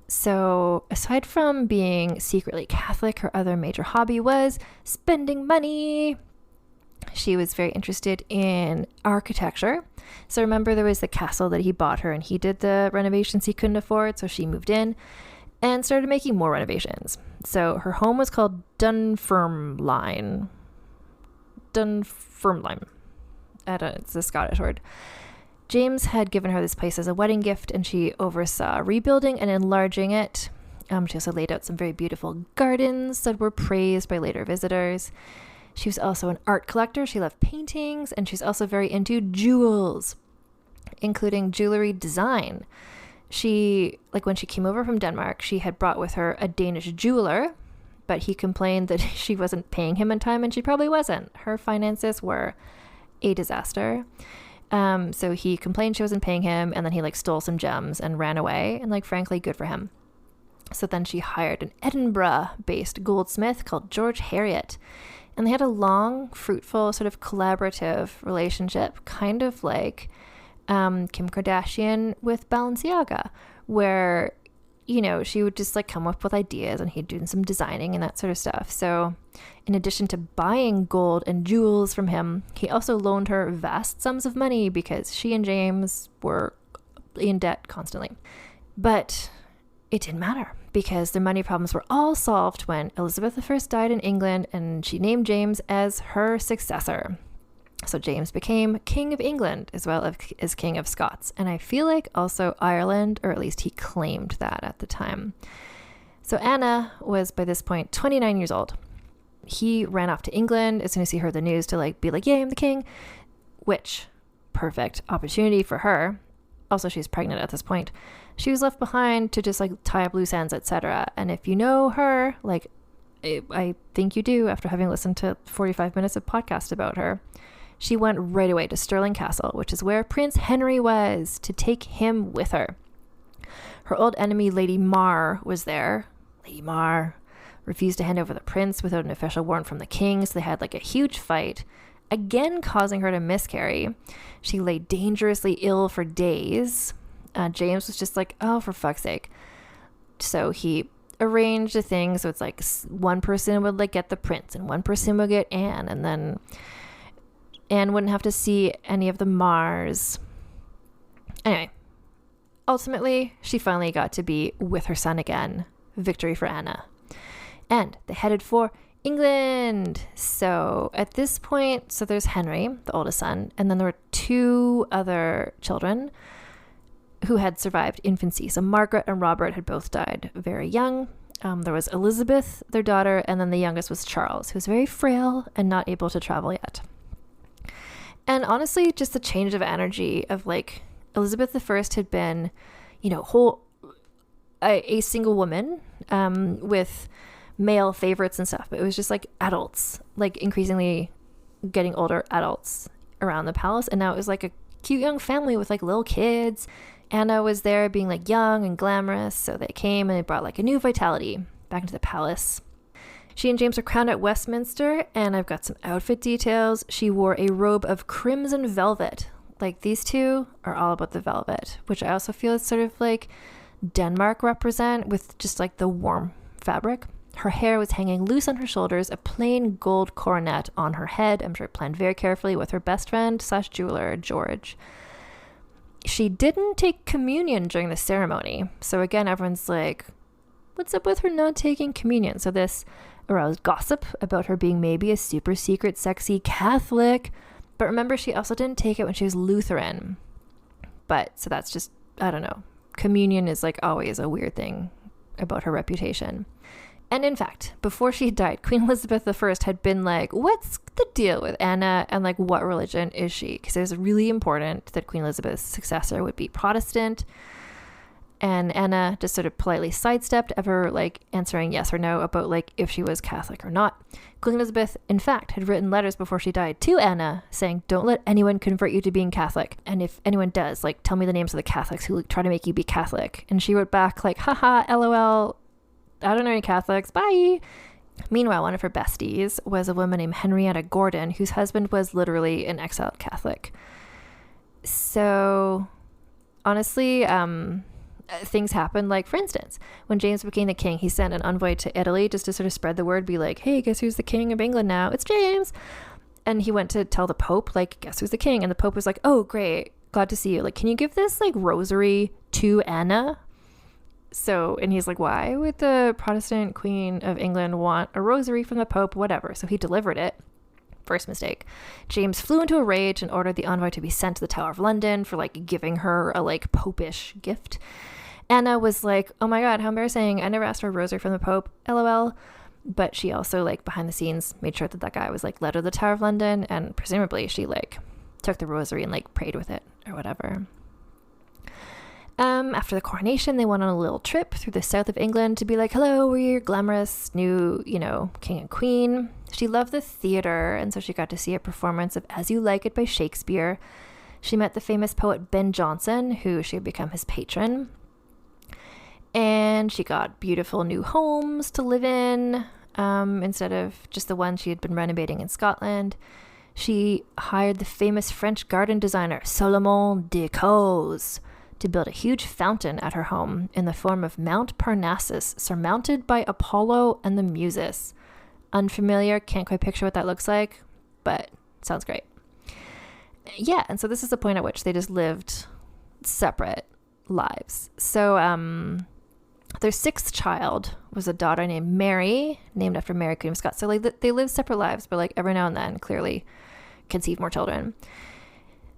So aside from being secretly Catholic, her other major hobby was spending money. She was very interested in architecture. So remember, there was the castle that he bought her and he did the renovations he couldn't afford. So she moved in and started making more renovations. So her home was called Dunfermline. It's a Scottish word. James had given her this place as a wedding gift, and she oversaw rebuilding and enlarging it. She also laid out some very beautiful gardens that were praised by later visitors. She was also an art collector. She loved paintings, and she's also very into jewels, including jewellery design. When she came over from Denmark, she had brought with her a Danish jeweler, but he complained that she wasn't paying him in time, and she probably wasn't. Her finances were a disaster. So he complained she wasn't paying him, and then he like stole some gems and ran away, and like frankly, good for him. So then she hired an Edinburgh-based goldsmith called George Heriot, and they had a long, fruitful, sort of collaborative relationship, kind of like Kim Kardashian with Balenciaga, where, you know, she would just like come up with ideas and he'd do some designing and that sort of stuff. So in addition to buying gold and jewels from him, he also loaned her vast sums of money because she and James were in debt constantly. But it didn't matter because their money problems were all solved when Elizabeth I died in England, and she named James as her successor. So James became King of England as well as King of Scots. And I feel like also Ireland, or at least he claimed that at the time. So Anna was by this point 29 years old. He ran off to England as soon as he heard the news to like be like, yay, I'm the king, which perfect opportunity for her. Also, she's pregnant at this point. She was left behind to just like tie up loose ends, etc. And if you know her, like I think you do after having listened to 45 minutes of podcast about her, she went right away to Stirling Castle, which is where Prince Henry was, to take him with her. Her old enemy, Lady Mar, was there. Lady Mar refused to hand over the prince without an official warrant from the king, so they had like a huge fight, again causing her to miscarry. She lay dangerously ill for days. James was just like, oh, for fuck's sake. So he arranged a thing so it's like one person would like get the prince and one person would get Anne, and then Anne wouldn't have to see any of the Mars. Anyway, ultimately, she finally got to be with her son again. Victory for Anna. And they headed for England. So at this point, so there's Henry, the oldest son, and then there were two other children who had survived infancy. So Margaret and Robert had both died very young. There was Elizabeth, their daughter, and then the youngest was Charles, who was very frail and not able to travel yet. And honestly, just the change of energy of like Elizabeth I had been, you know, a single woman with male favorites and stuff, but it was just like adults, like increasingly getting older adults around the palace. And now it was like a cute young family with like little kids. Anna was there being like young and glamorous, so they came and they brought like a new vitality back into the palace. She and James were crowned at Westminster, and I've got some outfit details. She wore a robe of crimson velvet. Like these two are all about the velvet, which I also feel is sort of like Denmark represent with just like the warm fabric. Her hair was hanging loose on her shoulders, a plain gold coronet on her head. I'm sure planned very carefully with her best friend / jeweler, George. She didn't take communion during the ceremony. So again, everyone's like, what's up with her not taking communion? So this aroused gossip about her being maybe a super secret, sexy Catholic. But remember, she also didn't take it when she was Lutheran. But so that's just, I don't know. Communion is like always a weird thing about her reputation. And in fact, before she died, Queen Elizabeth I had been like, what's the deal with Anna and like what religion is she? Because it was really important that Queen Elizabeth's successor would be Protestant. And Anna just sort of politely sidestepped ever like answering yes or no about like if she was Catholic or not. Queen Elizabeth, in fact, had written letters before she died to Anna saying, don't let anyone convert you to being Catholic. And if anyone does, like tell me the names of the Catholics who like, try to make you be Catholic. And she wrote back like, haha, LOL. I don't know any Catholics. Bye. Meanwhile, one of her besties was a woman named Henrietta Gordon, whose husband was literally an exiled Catholic. So honestly, things happened. Like, for instance, when James became the king, he sent an envoy to Italy just to sort of spread the word, be like, hey, guess who's the king of England now? It's James. And he went to tell the Pope, like, guess who's the king? And the Pope was like, oh, great. Glad to see you. Like, can you give this like rosary to Anna? So, and he's like, why would the Protestant Queen of England want a rosary from the Pope? Whatever. So he delivered it. First mistake. James flew into a rage and ordered the envoy to be sent to the Tower of London for like giving her a like popish gift. Anna was like, oh my God, how embarrassing. I never asked for a rosary from the Pope. LOL. But she also like behind the scenes made sure that that guy was like led to the Tower of London, and presumably she like took the rosary and like prayed with it or whatever. After the coronation, they went on a little trip through the south of England to be like, hello, we're your glamorous new, you know, king and queen. She loved the theater, and so she got to see a performance of As You Like It by Shakespeare. She met the famous poet Ben Jonson, who she had become his patron. And she got beautiful new homes to live in, instead of just the one she had been renovating in Scotland. She hired the famous French garden designer Solomon de Caus to build a huge fountain at her home in the form of Mount Parnassus, surmounted by Apollo and the Muses. Unfamiliar, can't quite picture what that looks like, but sounds great. Yeah, and so this is the point at which they just lived separate lives. So their sixth child was a daughter named Mary, named after Mary, Queen of Scots. So like they lived separate lives, but like every now and then clearly conceived more children.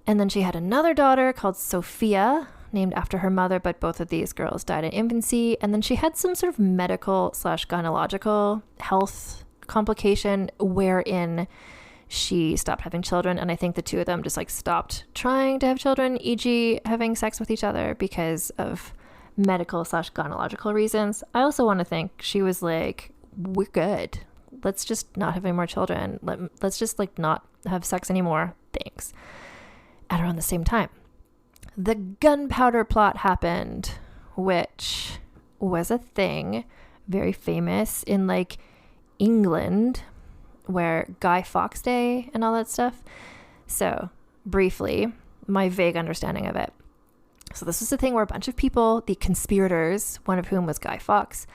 And then she had another daughter called Sophia, named after her mother, but both of these girls died in infancy. And then she had some sort of medical / gynecological health complication wherein she stopped having children. And I think the two of them just like stopped trying to have children, e.g. having sex with each other because of medical / gynecological reasons. I also want to think she was like, we're good. Let's just not have any more children. Let's just like not have sex anymore. Thanks. At around the same time, the gunpowder plot happened, which was a thing very famous in like England, where Guy Fawkes Day and all that stuff. So briefly, my vague understanding of it. So this was the thing where a bunch of people, the conspirators, one of whom was Guy Fawkes,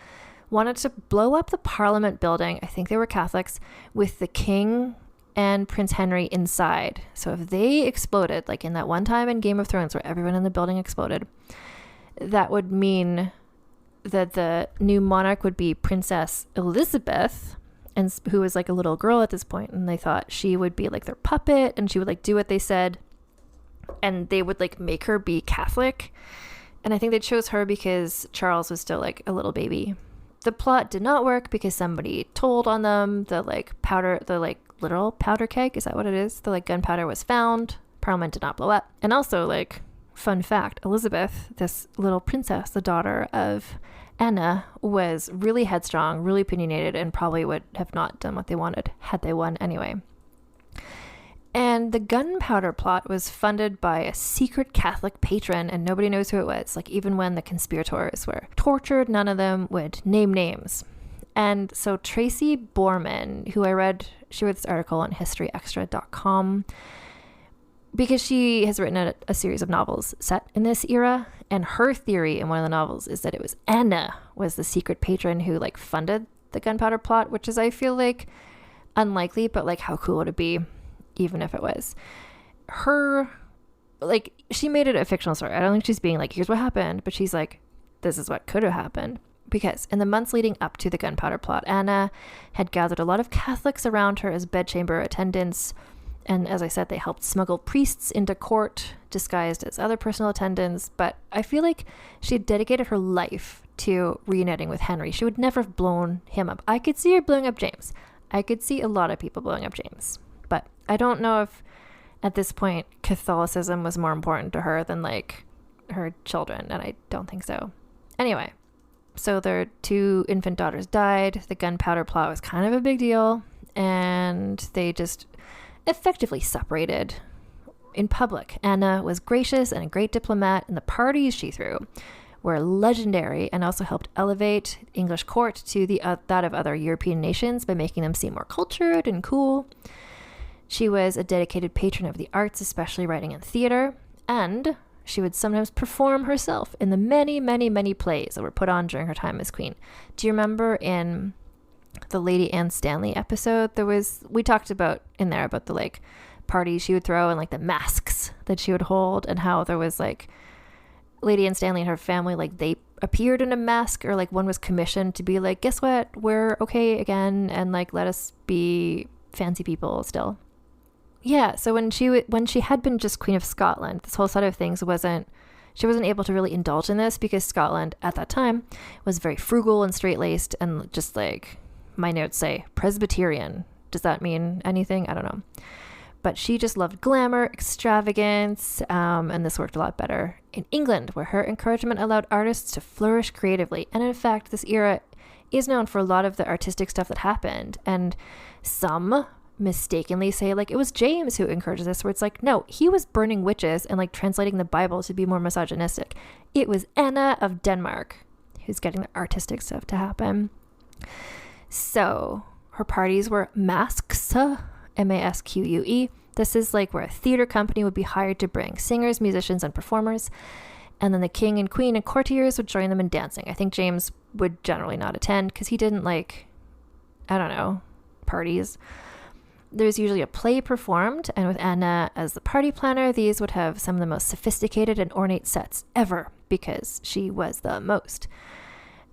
wanted to blow up the Parliament building. I think they were Catholics, with the King and Prince Henry inside. So if they exploded, like in that one time in Game of Thrones where everyone in the building exploded, that would mean that the new monarch would be Princess Elizabeth, and who was like a little girl at this point, and they thought she would be like their puppet and she would like do what they said, and they would like make her be Catholic. And I think they chose her because Charles was still like a little baby. The plot did not work because somebody told on them. The literal powder keg, is that what it is? The like gunpowder was found. Parliament did not blow up. And also, like, fun fact, Elizabeth, this little princess, the daughter of Anna, was really headstrong, really opinionated, and probably would have not done what they wanted had they won anyway. And the gunpowder plot was funded by a secret Catholic patron, and nobody knows who it was. Like, even when the conspirators were tortured, none of them would name names. And so Tracy Borman, who she wrote this article on historyextra.com, because she has written a series of novels set in this era, and her theory in one of the novels is that it was Anna was the secret patron who like funded the gunpowder plot, which is, I feel like, unlikely, but like how cool would it be even if it was her? Like, she made it a fictional story. I don't think she's being like, here's what happened, but she's like, this is what could have happened. Because in the months leading up to the gunpowder plot, Anna had gathered a lot of Catholics around her as bedchamber attendants. And as I said, they helped smuggle priests into court disguised as other personal attendants. But I feel like she had dedicated her life to reuniting with Henry. She would never have blown him up. I could see her blowing up James. I could see a lot of people blowing up James. But I don't know if at this point Catholicism was more important to her than like her children. And I don't think so. Anyway. So their two infant daughters died. The gunpowder plot was kind of a big deal. And they just effectively separated in public. Anna was gracious and a great diplomat, and the parties she threw were legendary and also helped elevate English court to that of other European nations by making them seem more cultured and cool. She was a dedicated patron of the arts, especially writing and theater, and she would sometimes perform herself in the many, many, many plays that were put on during her time as queen. Do you remember in the Lady Anne Stanley episode, we talked about in there about the like parties she would throw and like the masks that she would hold, and how there was like Lady Anne Stanley and her family, like they appeared in a mask, or like one was commissioned to be like, guess what, we're okay again, and like let us be fancy people still. Yeah, so when she had been just Queen of Scotland, this whole side of things she wasn't able to really indulge in this because Scotland at that time was very frugal and straight-laced and just like my notes say Presbyterian. Does that mean anything? I don't know. But she just loved glamour, extravagance, and this worked a lot better in England, where her encouragement allowed artists to flourish creatively. And in fact, this era is known for a lot of the artistic stuff that happened, and some mistakenly say like it was James who encouraged this, where it's like, no, he was burning witches and like translating the Bible to be more misogynistic. It was Anna of Denmark who's getting the artistic stuff to happen. So her parties were masques, masque. This is like where a theater company would be hired to bring singers, musicians, and performers. And then the king and queen and courtiers would join them in dancing. I think James would generally not attend because he didn't like, I don't know, parties. There's usually a play performed, and with Anna as the party planner, these would have some of the most sophisticated and ornate sets ever because she was the most.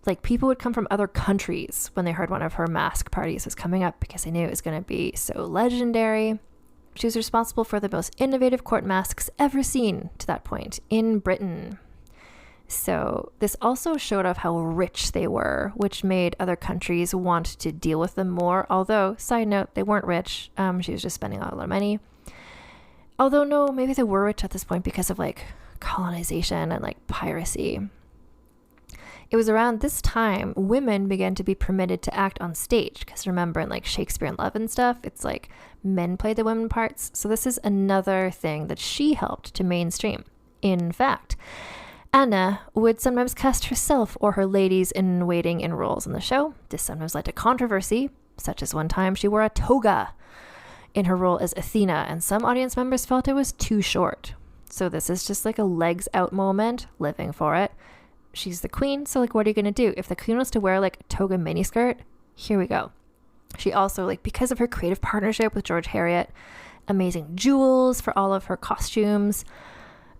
Like, people would come from other countries when they heard one of her mask parties was coming up because they knew it was going to be so legendary. She was responsible for the most innovative court masks ever seen to that point in Britain. So this also showed off how rich they were, which made other countries want to deal with them more. Although, side note, they weren't rich. She was just spending a lot of money. Although, no, maybe they were rich at this point because of like colonization and like piracy. It was around this time women began to be permitted to act on stage. Because remember, in like Shakespeare in Love and stuff, it's like men play the women parts. So this is another thing that she helped to mainstream. In fact, Anna would sometimes cast herself or her ladies-in-waiting in roles in the show. This sometimes led to controversy, such as one time she wore a toga in her role as Athena, and some audience members felt it was too short. So this is just like a legs out moment, living for it. She's the queen, so like what are you going to do? If the queen wants to wear like a toga miniskirt, here we go. She also, like, because of her creative partnership with George Heriot, amazing jewels for all of her costumes.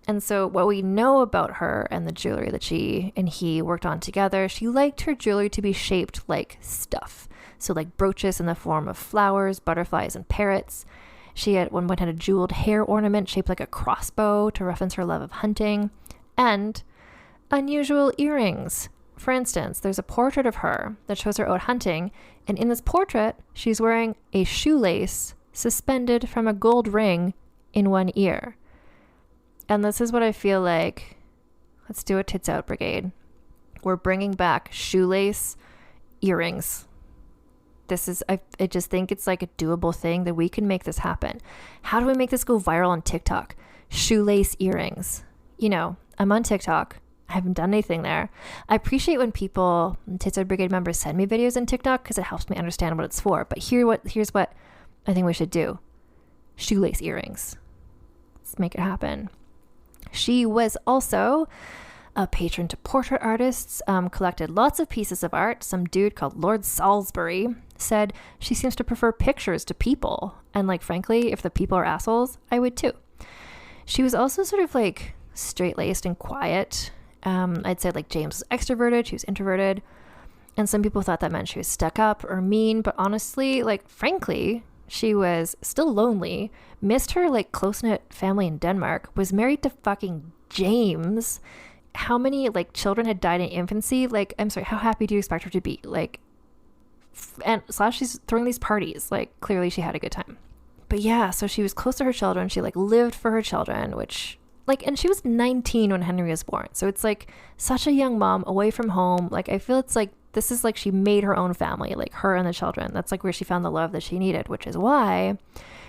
And so what we know about her and the jewelry that she and he worked on together, she liked her jewelry to be shaped like stuff. So like brooches in the form of flowers, butterflies, and parrots. She at one point had a jeweled hair ornament shaped like a crossbow to reference her love of hunting. And unusual earrings. For instance, there's a portrait of her that shows her out hunting. And in this portrait, she's wearing a shoelace suspended from a gold ring in one ear. And this is what I feel like, let's do a tits out brigade. We're bringing back shoelace earrings. This is, I just think it's like a doable thing that we can make this happen. How do we make this go viral on TikTok? Shoelace earrings. You know, I'm on TikTok. I haven't done anything there. I appreciate when people, Tits Out Brigade members, send me videos on TikTok because it helps me understand what it's for. But here's what I think we should do. Shoelace earrings. Let's make it happen. She was also a patron to portrait artists, collected lots of pieces of art. Some dude called Lord Salisbury said she seems to prefer pictures to people. And like, frankly, if the people are assholes, I would too. She was also sort of like straight-laced and quiet. I'd say like James was extroverted, she was introverted. And some people thought that meant she was stuck up or mean. But honestly, like, frankly, she was still lonely, missed her like close-knit family in Denmark, was married to fucking James. How many like children had died in infancy? Like, I'm sorry, how happy do you expect her to be? Like, and / she's throwing these parties. Like, clearly she had a good time. But yeah, so she was close to her children. She like lived for her children, which like, and she was 19 when Henry was born. So it's like such a young mom away from home. Like, I feel it's like, this is like she made her own family, like her and the children. That's like where she found the love that she needed, which is why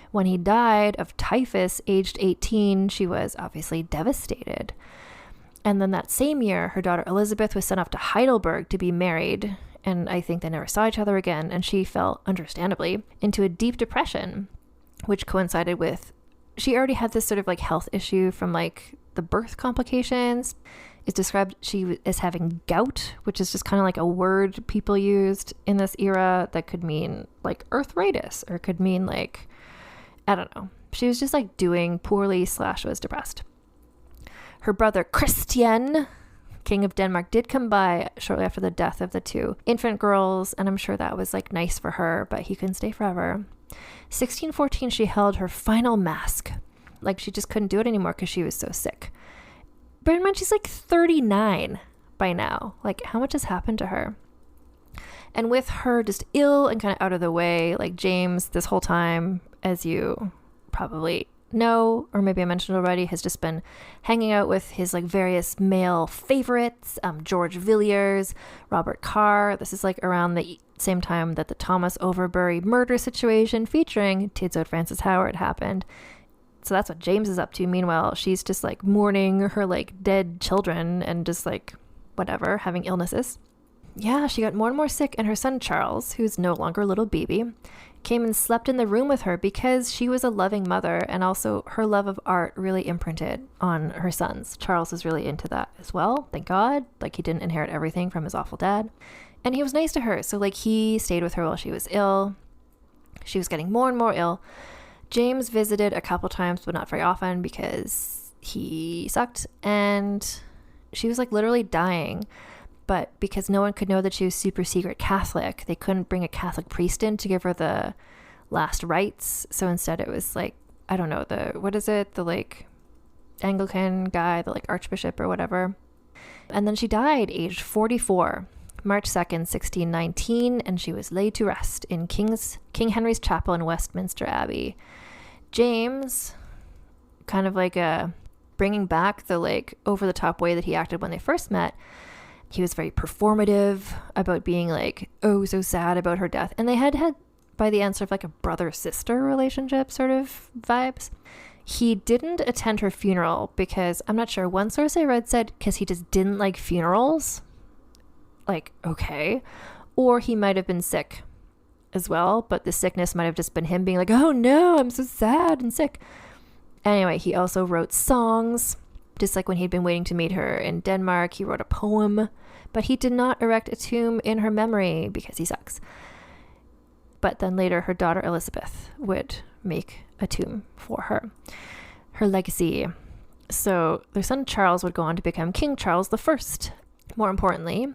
when he died of typhus, aged 18, she was obviously devastated. And then that same year, her daughter Elizabeth was sent off to Heidelberg to be married. And I think they never saw each other again. And she fell, understandably, into a deep depression, which coincided with, she already had this sort of like health issue from like the birth complications. It's described she as having gout, which is just kind of like a word people used in this era that could mean like arthritis or could mean like, I don't know. She was just like doing poorly / was depressed. Her brother Christian, King of Denmark, did come by shortly after the death of the two infant girls, and I'm sure that was like nice for her, but he couldn't stay forever. 1614, she held her final mask. Like, she just couldn't do it anymore because she was so sick. Bear in mind, she's like 39 by now. Like, how much has happened to her? And with her just ill and kind of out of the way, like James, this whole time, as you probably know, or maybe I mentioned already, has just been hanging out with his like various male favorites, George Villiers, Robert Carr. This is like around the same time that the Thomas Overbury murder situation featuring Tidzo Francis Howard happened. So that's what James is up to. Meanwhile, she's just like mourning her like dead children and just like whatever, having illnesses. Yeah, she got more and more sick, and her son Charles, who's no longer a little baby, came and slept in the room with her because she was a loving mother, and also her love of art really imprinted on her sons. Charles is really into that as well, thank God. Like, he didn't inherit everything from his awful dad. And he was nice to her, so like he stayed with her while she was ill. She was getting more and more ill. James visited a couple times, but not very often because he sucked, and she was like literally dying. But because no one could know that she was super secret Catholic, they couldn't bring a Catholic priest in to give her the last rites. So instead it was like, I don't know, the like Anglican guy, the like archbishop or whatever. And then she died aged 44, March 2nd, 1619, and she was laid to rest in King Henry's Chapel in Westminster Abbey. James, kind of like bringing back the like over-the-top way that he acted when they first met, he was very performative about being like, oh, so sad about her death. And they had by the end, sort of like a brother-sister relationship sort of vibes. He didn't attend her funeral because, I'm not sure, one source I read said because he just didn't like funerals. Like, okay. Or he might have been sick as well, but the sickness might have just been him being like, oh no, I'm so sad and sick. Anyway, he also wrote songs. Just like when he'd been waiting to meet her in Denmark, he wrote a poem, but he did not erect a tomb in her memory because he sucks. But then later, her daughter Elizabeth would make a tomb for her. Her legacy. So their son Charles would go on to become King Charles I. More importantly,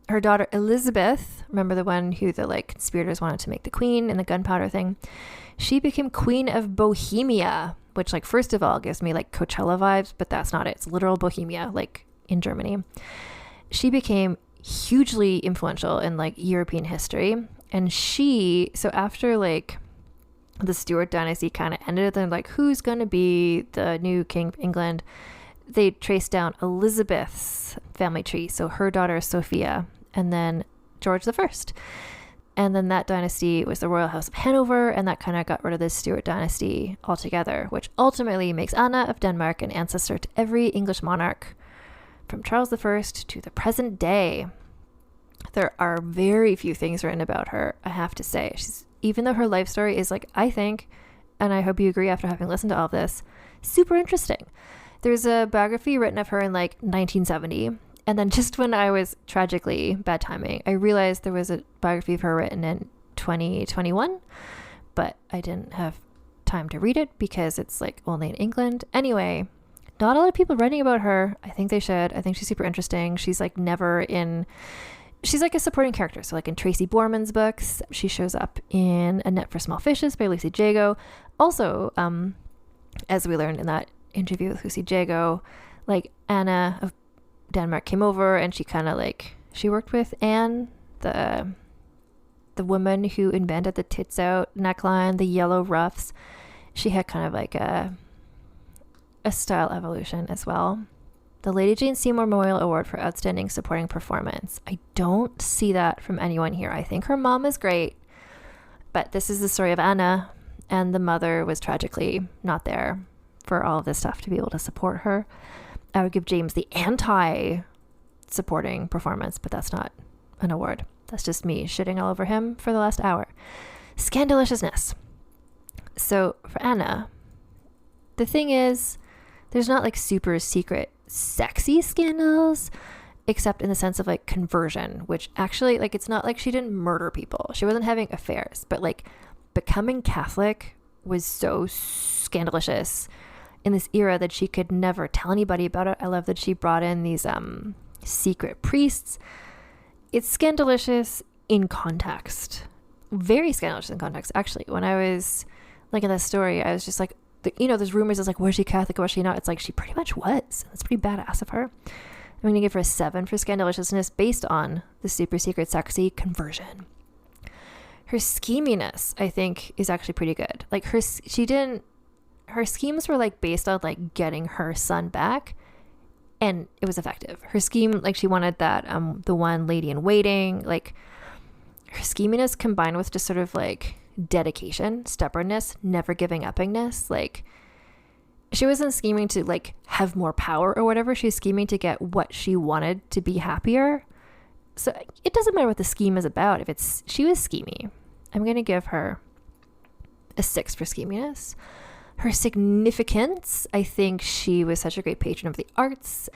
her daughter Elizabeth, remember the one who the like conspirators wanted to make the queen in the gunpowder thing, she became Queen of Bohemia, which, like, first of all gives me like Coachella vibes, but that's not it. It's literal Bohemia, like in Germany. She became hugely influential in like European history. And so after like the Stuart dynasty kind of ended, they're like, who's going to be the new king of England? They traced down Elizabeth's family tree. So her daughter Sophia, and then George I. And then that dynasty was the Royal House of Hanover, and that kind of got rid of the Stuart dynasty altogether, which ultimately makes Anna of Denmark an ancestor to every English monarch from Charles I to the present day. There are very few things written about her, I have to say. Even though her life story is like, I think, and I hope you agree after having listened to all of this, super interesting. There's a biography written of her in like 1970. And then just when I was tragically, bad timing, I realized there was a biography of her written in 2021, but I didn't have time to read it because it's like only in England. Anyway, not a lot of people writing about her. I think they should. I think she's super interesting. She's like she's like a supporting character. So like in Tracy Borman's books, she shows up in A Net for Small Fishes by Lucy Jago. Also, as we learned in that interview with Lucy Jago, like Anna of Denmark came over, and she kind of like, she worked with Anne, the woman who invented the tits out neckline, the yellow ruffs. She had kind of like a style evolution as well. The Lady Jane Seymour Memorial Award for Outstanding Supporting Performance. I don't see that from anyone here. I think her mom is great, but this is the story of Anna, and the mother was tragically not there for all of this stuff to be able to support her. I would give James the anti-supporting performance, but that's not an award. That's just me shitting all over him for the last hour. Scandaliciousness. So for Anna, the thing is, there's not like super secret sexy scandals, except in the sense of like conversion, which actually, like, it's not like she didn't murder people. She wasn't having affairs, but like becoming Catholic was so scandalous in this era that she could never tell anybody about it. I love that she brought in these secret priests. It's scandalous in context. Very scandalous in context, actually. When I was like in this story, I was just like, there's rumors. It's like, was she Catholic or was she not? It's like, she pretty much was. That's pretty badass of her. I'm going to give her a 7 for scandaliciousness based on the super secret sexy conversion. Her scheminess, I think, is actually pretty good. Like, she didn't her schemes were like based on like getting her son back, and it was effective. Her scheme, like she wanted that the one lady in waiting, like her scheminess combined with just sort of like dedication, stubbornness, never giving uppingness. Like she wasn't scheming to like have more power or whatever. She was scheming to get what she wanted to be happier. So it doesn't matter what the scheme is about. If it's, she was schemy. I'm going to give her a 6 for scheminess. Her significance, I think she was such a great patron of the arts.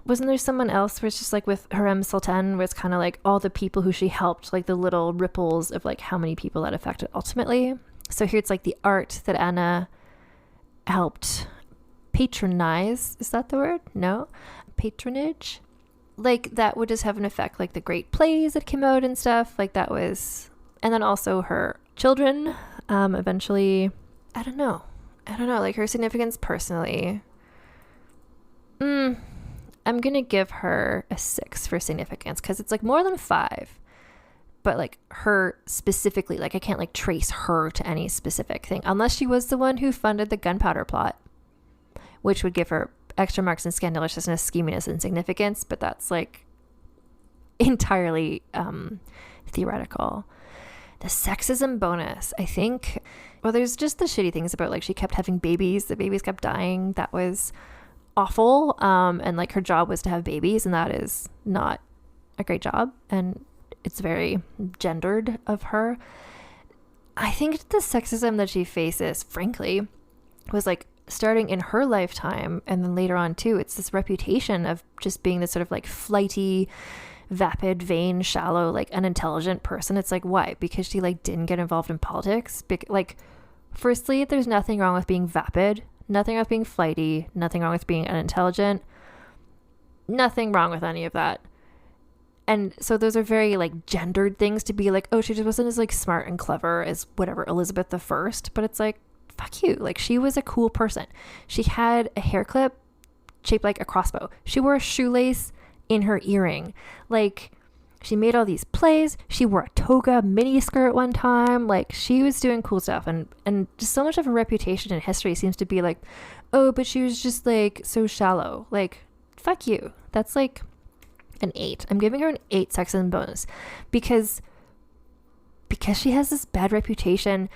Wasn't there someone else where it's just like with Harem Sultan, where it's kind of like all the people who she helped, like the little ripples of like how many people that affected ultimately. So here it's like the art that Anna helped patronize. Is that the word? No? Patronage? Like that would just have an effect, like the great plays that came out and stuff. Like that was, and then also her children, eventually, I don't know, like her significance personally. I'm going to give her a 6 for significance because it's like more than 5. But like her specifically, like I can't like trace her to any specific thing unless she was the one who funded the gunpowder plot, which would give her extra marks in scandaliciousness, scheminess, and significance. But that's like entirely theoretical. The sexism bonus, I think, well, there's just the shitty things about like she kept having babies. The babies kept dying. That was awful. And like her job was to have babies, and that is not a great job. And it's very gendered of her. I think the sexism that she faces, frankly, was like starting in her lifetime and then later on too. It's this reputation of just being this sort of like flighty, vapid, vain, shallow, like unintelligent person. It's like, why? Because she like didn't get involved in politics? Like, firstly, there's nothing wrong with being vapid, nothing wrong with being flighty, nothing wrong with being unintelligent, nothing wrong with any of that. And so those are very like gendered things to be like, oh, she just wasn't as like smart and clever as whatever Elizabeth the First. But it's like, fuck you. Like she was a cool person. She had a hair clip shaped like a crossbow. She wore a shoelace in her earring. Like she made all these plays. She wore a toga mini skirt one time. Like she was doing cool stuff. And just so much of her reputation in history seems to be like, oh, but she was just like so shallow. Like, fuck you. That's like an 8. I'm giving her an 8 sexism bonus because she has this bad reputation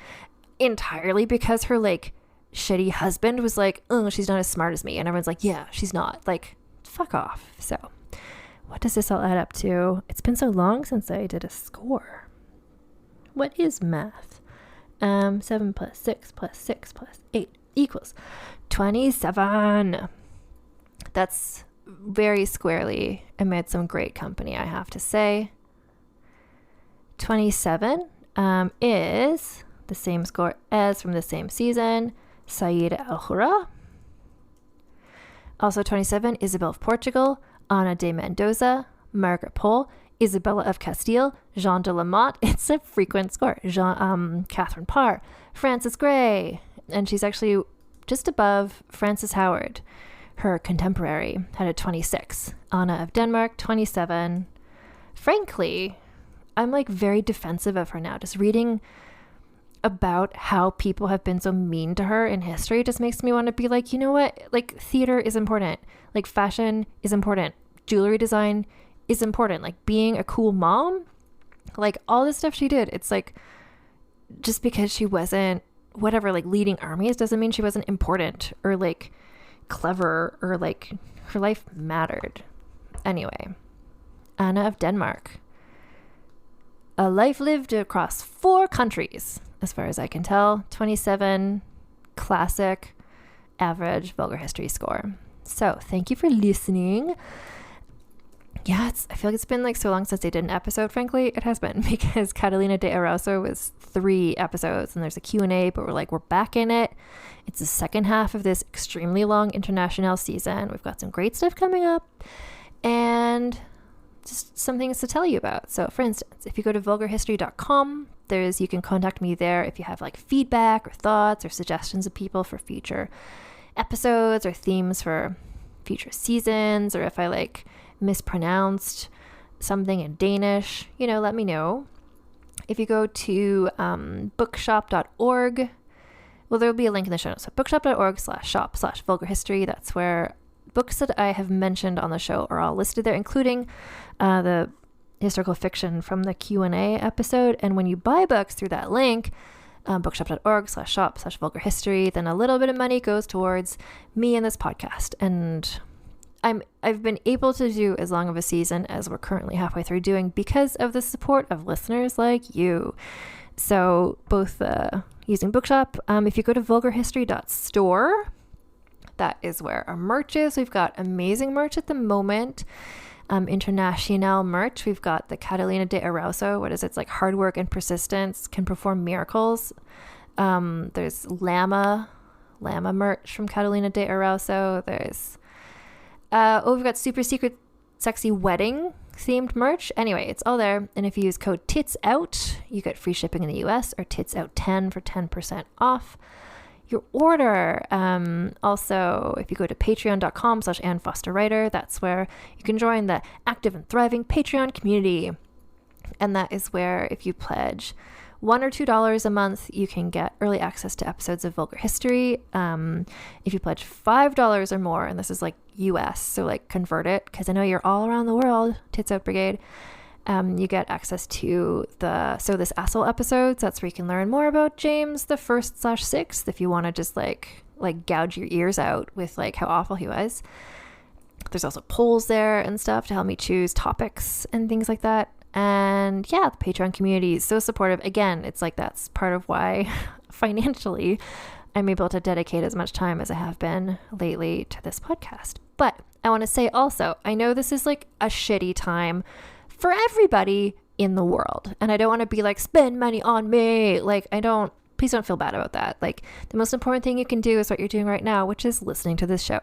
entirely because her like shitty husband was like, oh, she's not as smart as me, and everyone's like, yeah, she's not. Like, fuck off. So what does this all add up to? It's been so long since I did a score. What is math? 7 plus 6 plus 6 plus 8 equals 27. That's very squarely amid some great company, I have to say. 27 is the same score as from the same season, Said Al-Hura. Also 27, Isabel of Portugal, Ana de Mendoza, Margaret Pole, Isabella of Castile, Jean de la Motte. It's a frequent score. Catherine Parr, Frances Gray, and she's actually just above Frances Howard. Her contemporary had a 26. Anna of Denmark, 27. Frankly, I'm like very defensive of her now. Just reading about how people have been so mean to her in history just makes me want to be like, you know what? Like theater is important. Like fashion is important. Jewelry design is important. Like being a cool mom, like all this stuff she did. It's like just because she wasn't whatever, like leading armies doesn't mean she wasn't important or like clever or like her life mattered. Anyway, Anna of Denmark, a life lived across 4 countries as far as I can tell. 27, classic, average vulgar history score. So thank you for listening. Yeah, I feel like it's been like so long since I did an episode. Frankly, it has been, because Catalina de Arauso was 3 episodes and there's a Q&A, but we're back in it. It's the second half of this extremely long international season. We've got some great stuff coming up and just some things to tell you about. So for instance, if you go to vulgarhistory.com, you can contact me there if you have like feedback or thoughts or suggestions of people for future episodes or themes for future seasons, or if I like mispronounced something in Danish, let me know. If you go to bookshop.org, Well, there will be a link in the show notes. So bookshop.org/shop/vulgar history. That's where books that I have mentioned on the show are all listed there, including the historical fiction from the Q&A episode. And when you buy books through that link, bookshop.org/shop/vulgar history, then a little bit of money goes towards me and this podcast. And I've been able to do as long of a season as we're currently halfway through doing because of the support of listeners like you. So both using Bookshop, if you go to vulgarhistory.store, that is where our merch is. We've got amazing merch at the moment. International merch. We've got the Catalina de Arauso. What is it? It's like hard work and persistence can perform miracles. There's llama merch from Catalina de Arauso. There's we've got super secret sexy wedding themed merch. Anyway, it's all there. And if you use code TITSOUT, you get free shipping in the US, or TITSOUT10 for 10% off your order. Also, if you go to patreon.com/AnnFosterWriter, that's where you can join the active and thriving Patreon community. And that is where, if you pledge $1 or $2 a month, you can get early access to episodes of Vulgar History. If you pledge $5 or more, and this is like US, so like convert it, because I know you're all around the world, Tits Out Brigade, you get access to the So This Asshole episodes. That's where you can learn more about James the 1st/6th if you want to just like gouge your ears out with like how awful he was. There's also polls there and stuff to help me choose topics and things like that. And yeah, the Patreon community is so supportive. Again, it's like that's part of why financially I'm able to dedicate as much time as I have been lately to this podcast. But I want to say also, I know this is like a shitty time for everybody in the world. And I don't want to be like, spend money on me. Like, please don't feel bad about that. Like, the most important thing you can do is what you're doing right now, which is listening to this show.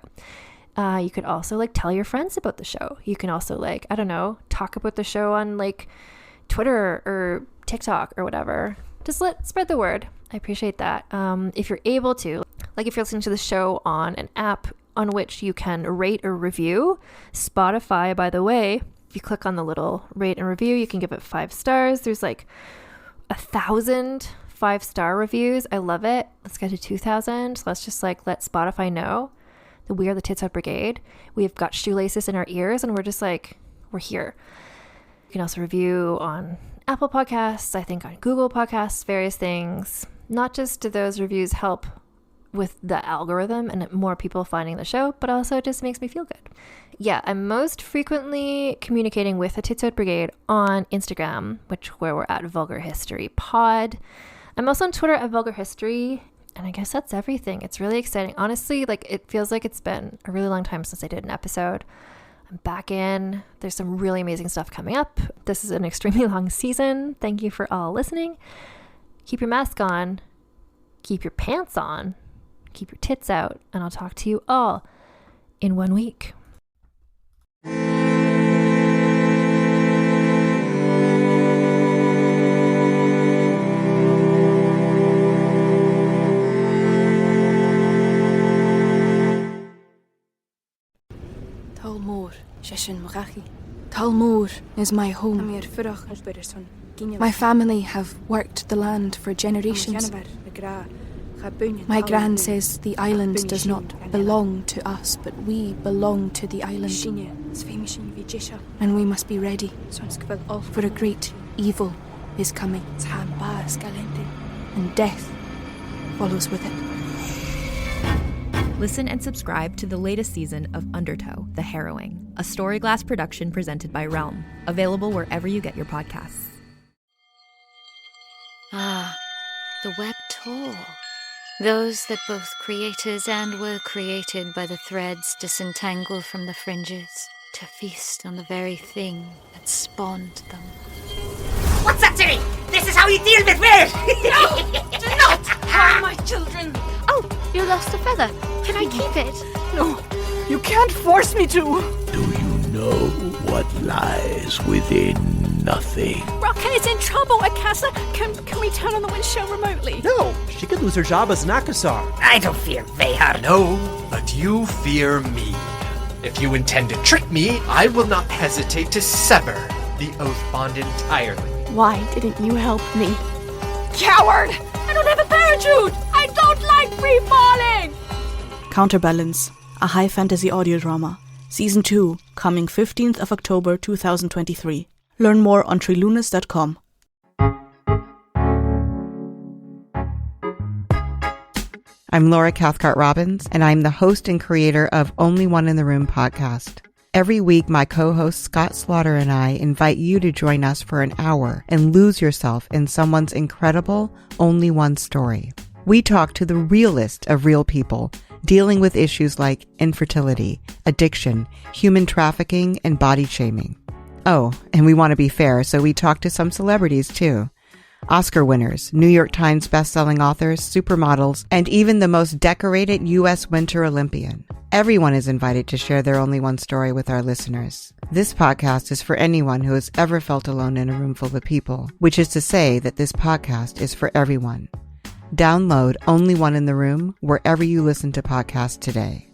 You could also like tell your friends about the show. You can also like, I don't know, talk about the show on like Twitter or TikTok or whatever. Just spread the word. I appreciate that. If you're able to, like if you're listening to the show on an app on which you can rate or review, Spotify, by the way, if you click on the little rate and review, you can give it 5 stars. There's like 1,000 5-star reviews. I love it. Let's get to 2,000. So let's just like let Spotify know that we are the Tits Out Brigade. We've got shoelaces in our ears and we're just like, we're here. You can also review on Apple Podcasts, I think on Google Podcasts, various things. Not just do those reviews help with the algorithm and more people finding the show, but also it just makes me feel good. Yeah, I'm most frequently communicating with the Tits Out Brigade on Instagram, where we're at Vulgar History Pod. I'm also on Twitter at Vulgar History. And I guess that's everything. It's really exciting. Honestly, like it feels like it's been a really long time since I did an episode. I'm back in. There's some really amazing stuff coming up. This is an extremely long season. Thank you for all listening. Keep your mask on. Keep your pants on. Keep your tits out. And I'll talk to you all in 1 week. Talmor is my home. My family have worked the land for generations. My gran says the island does not belong to us, but we belong to the island. And we must be ready, for a great evil is coming, and death follows with it. Listen and subscribe to the latest season of Undertow, The Harrowing, a Storyglass production presented by Realm, available wherever you get your podcasts. Ah, the web tore. Those that both creators and were created by the threads disentangle from the fringes to feast on the very thing that spawned them. What's that, Timmy? This is how you deal with weird! No! Do not harm my children! Oh, you lost a feather. Can I keep it? No, you can't force me to! Do you know what lies within nothing? Rocket is in trouble, Akasa! Can we turn on the wind show remotely? No, she could lose her job as an Akasar. I don't fear Vehar. No, but you fear me. If you intend to trick me, I will not hesitate to sever the oath bond entirely. Why didn't you help me? Coward! I don't have a parachute! I I don't like free falling! Counterbalance, a high fantasy audio drama. Season 2, coming 15th of October 2023. Learn more on trilunas.com. I'm Laura Cathcart-Robbins, and I'm the host and creator of Only One in the Room podcast. Every week, my co-host Scott Slaughter and I invite you to join us for an hour and lose yourself in someone's incredible Only One story. We talk to the realest of real people, dealing with issues like infertility, addiction, human trafficking, and body shaming. Oh, and we want to be fair, so we talk to some celebrities too. Oscar winners, New York Times bestselling authors, supermodels, and even the most decorated U.S. Winter Olympian. Everyone is invited to share their Only One story with our listeners. This podcast is for anyone who has ever felt alone in a room full of people, which is to say that this podcast is for everyone. Download Only One in the Room wherever you listen to podcasts today.